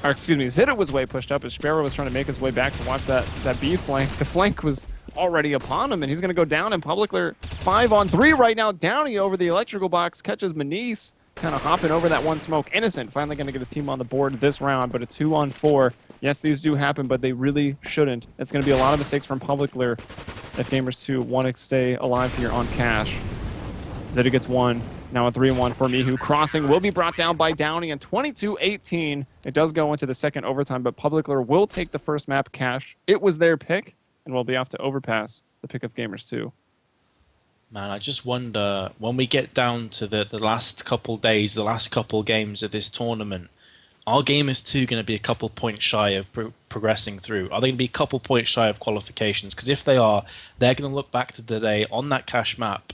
Or excuse me, Zita was way pushed up as Sparrow was trying to make his way back to watch that B flank. The flank was already upon him, and he's going to go down, and Publiclir 5-on-3 right now. Downey over the electrical box, catches Manise, kind of hopping over that one smoke. Innocent finally going to get his team on the board this round, but a 2-on-4. Yes, these do happen, but they really shouldn't. It's going to be a lot of mistakes from Publiclir if Gamers2 want to stay alive here on cash. Zeta gets one. Now a 3-1 for Mihu. Crossing will be brought down by Downey, and 22-18. It does go into the second overtime, but Publiclir will take the first map cash. It was their pick, and will be off to overpass, the pick of Gamers2. Man, I just wonder, when we get down to the last couple days, the last couple games of this tournament, are Gamers2 going to be a couple points shy of progressing through? Are they going to be a couple points shy of qualifications? Because if they are, they're going to look back to today on that cash map,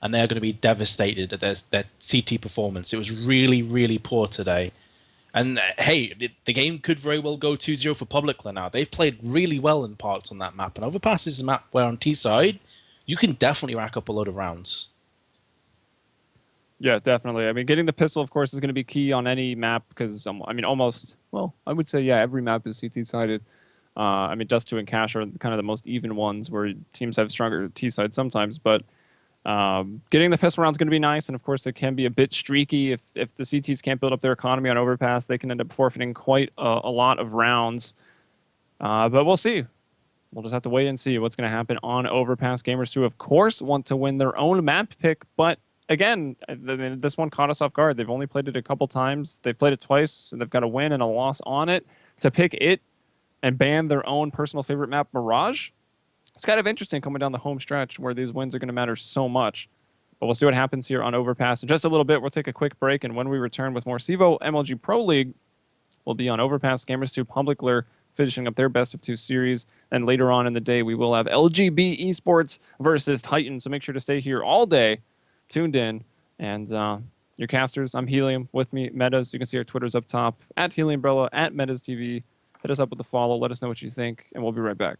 and they're going to be devastated at their CT performance. It was really, really poor today. And hey, the game could very well go 2-0 for Publiclir now. They've played really well in parts on that map. And Overpass is a map where on T-side, you can definitely rack up a load of rounds. Yeah, definitely. I mean, getting the pistol, of course, is going to be key on any map because, I mean, almost, well, I would say, yeah, every map is CT-sided. I mean, Dust 2 and Cash are kind of the most even ones where teams have stronger T-side sometimes, but getting the pistol round is going to be nice, and of course it can be a bit streaky. If the CTs can't build up their economy on Overpass, they can end up forfeiting quite a lot of rounds. But we'll see. We'll just have to wait and see what's going to happen on Overpass. Gamers2, of course, want to win their own map pick, but again, I mean, this one caught us off guard. They've only played it a couple times. They've played it twice, so they've got a win and a loss on it. To pick it and ban their own personal favorite map, Mirage, it's kind of interesting coming down the home stretch where these wins are going to matter so much. But we'll see what happens here on Overpass. In just a little bit, we'll take a quick break, and when we return with more CEVO MLG Pro League, we'll be on Overpass, Gamers2, Publiclir, finishing up their best-of-2 series. And later on in the day, we will have LGB Esports versus Titan. So make sure to stay here all day, tuned in. And your casters, I'm Helium. With me, Metuz. You can see our Twitters up top, at HeliumBrella, at Metuz TV. Hit us up with a follow. Let us know what you think, and we'll be right back.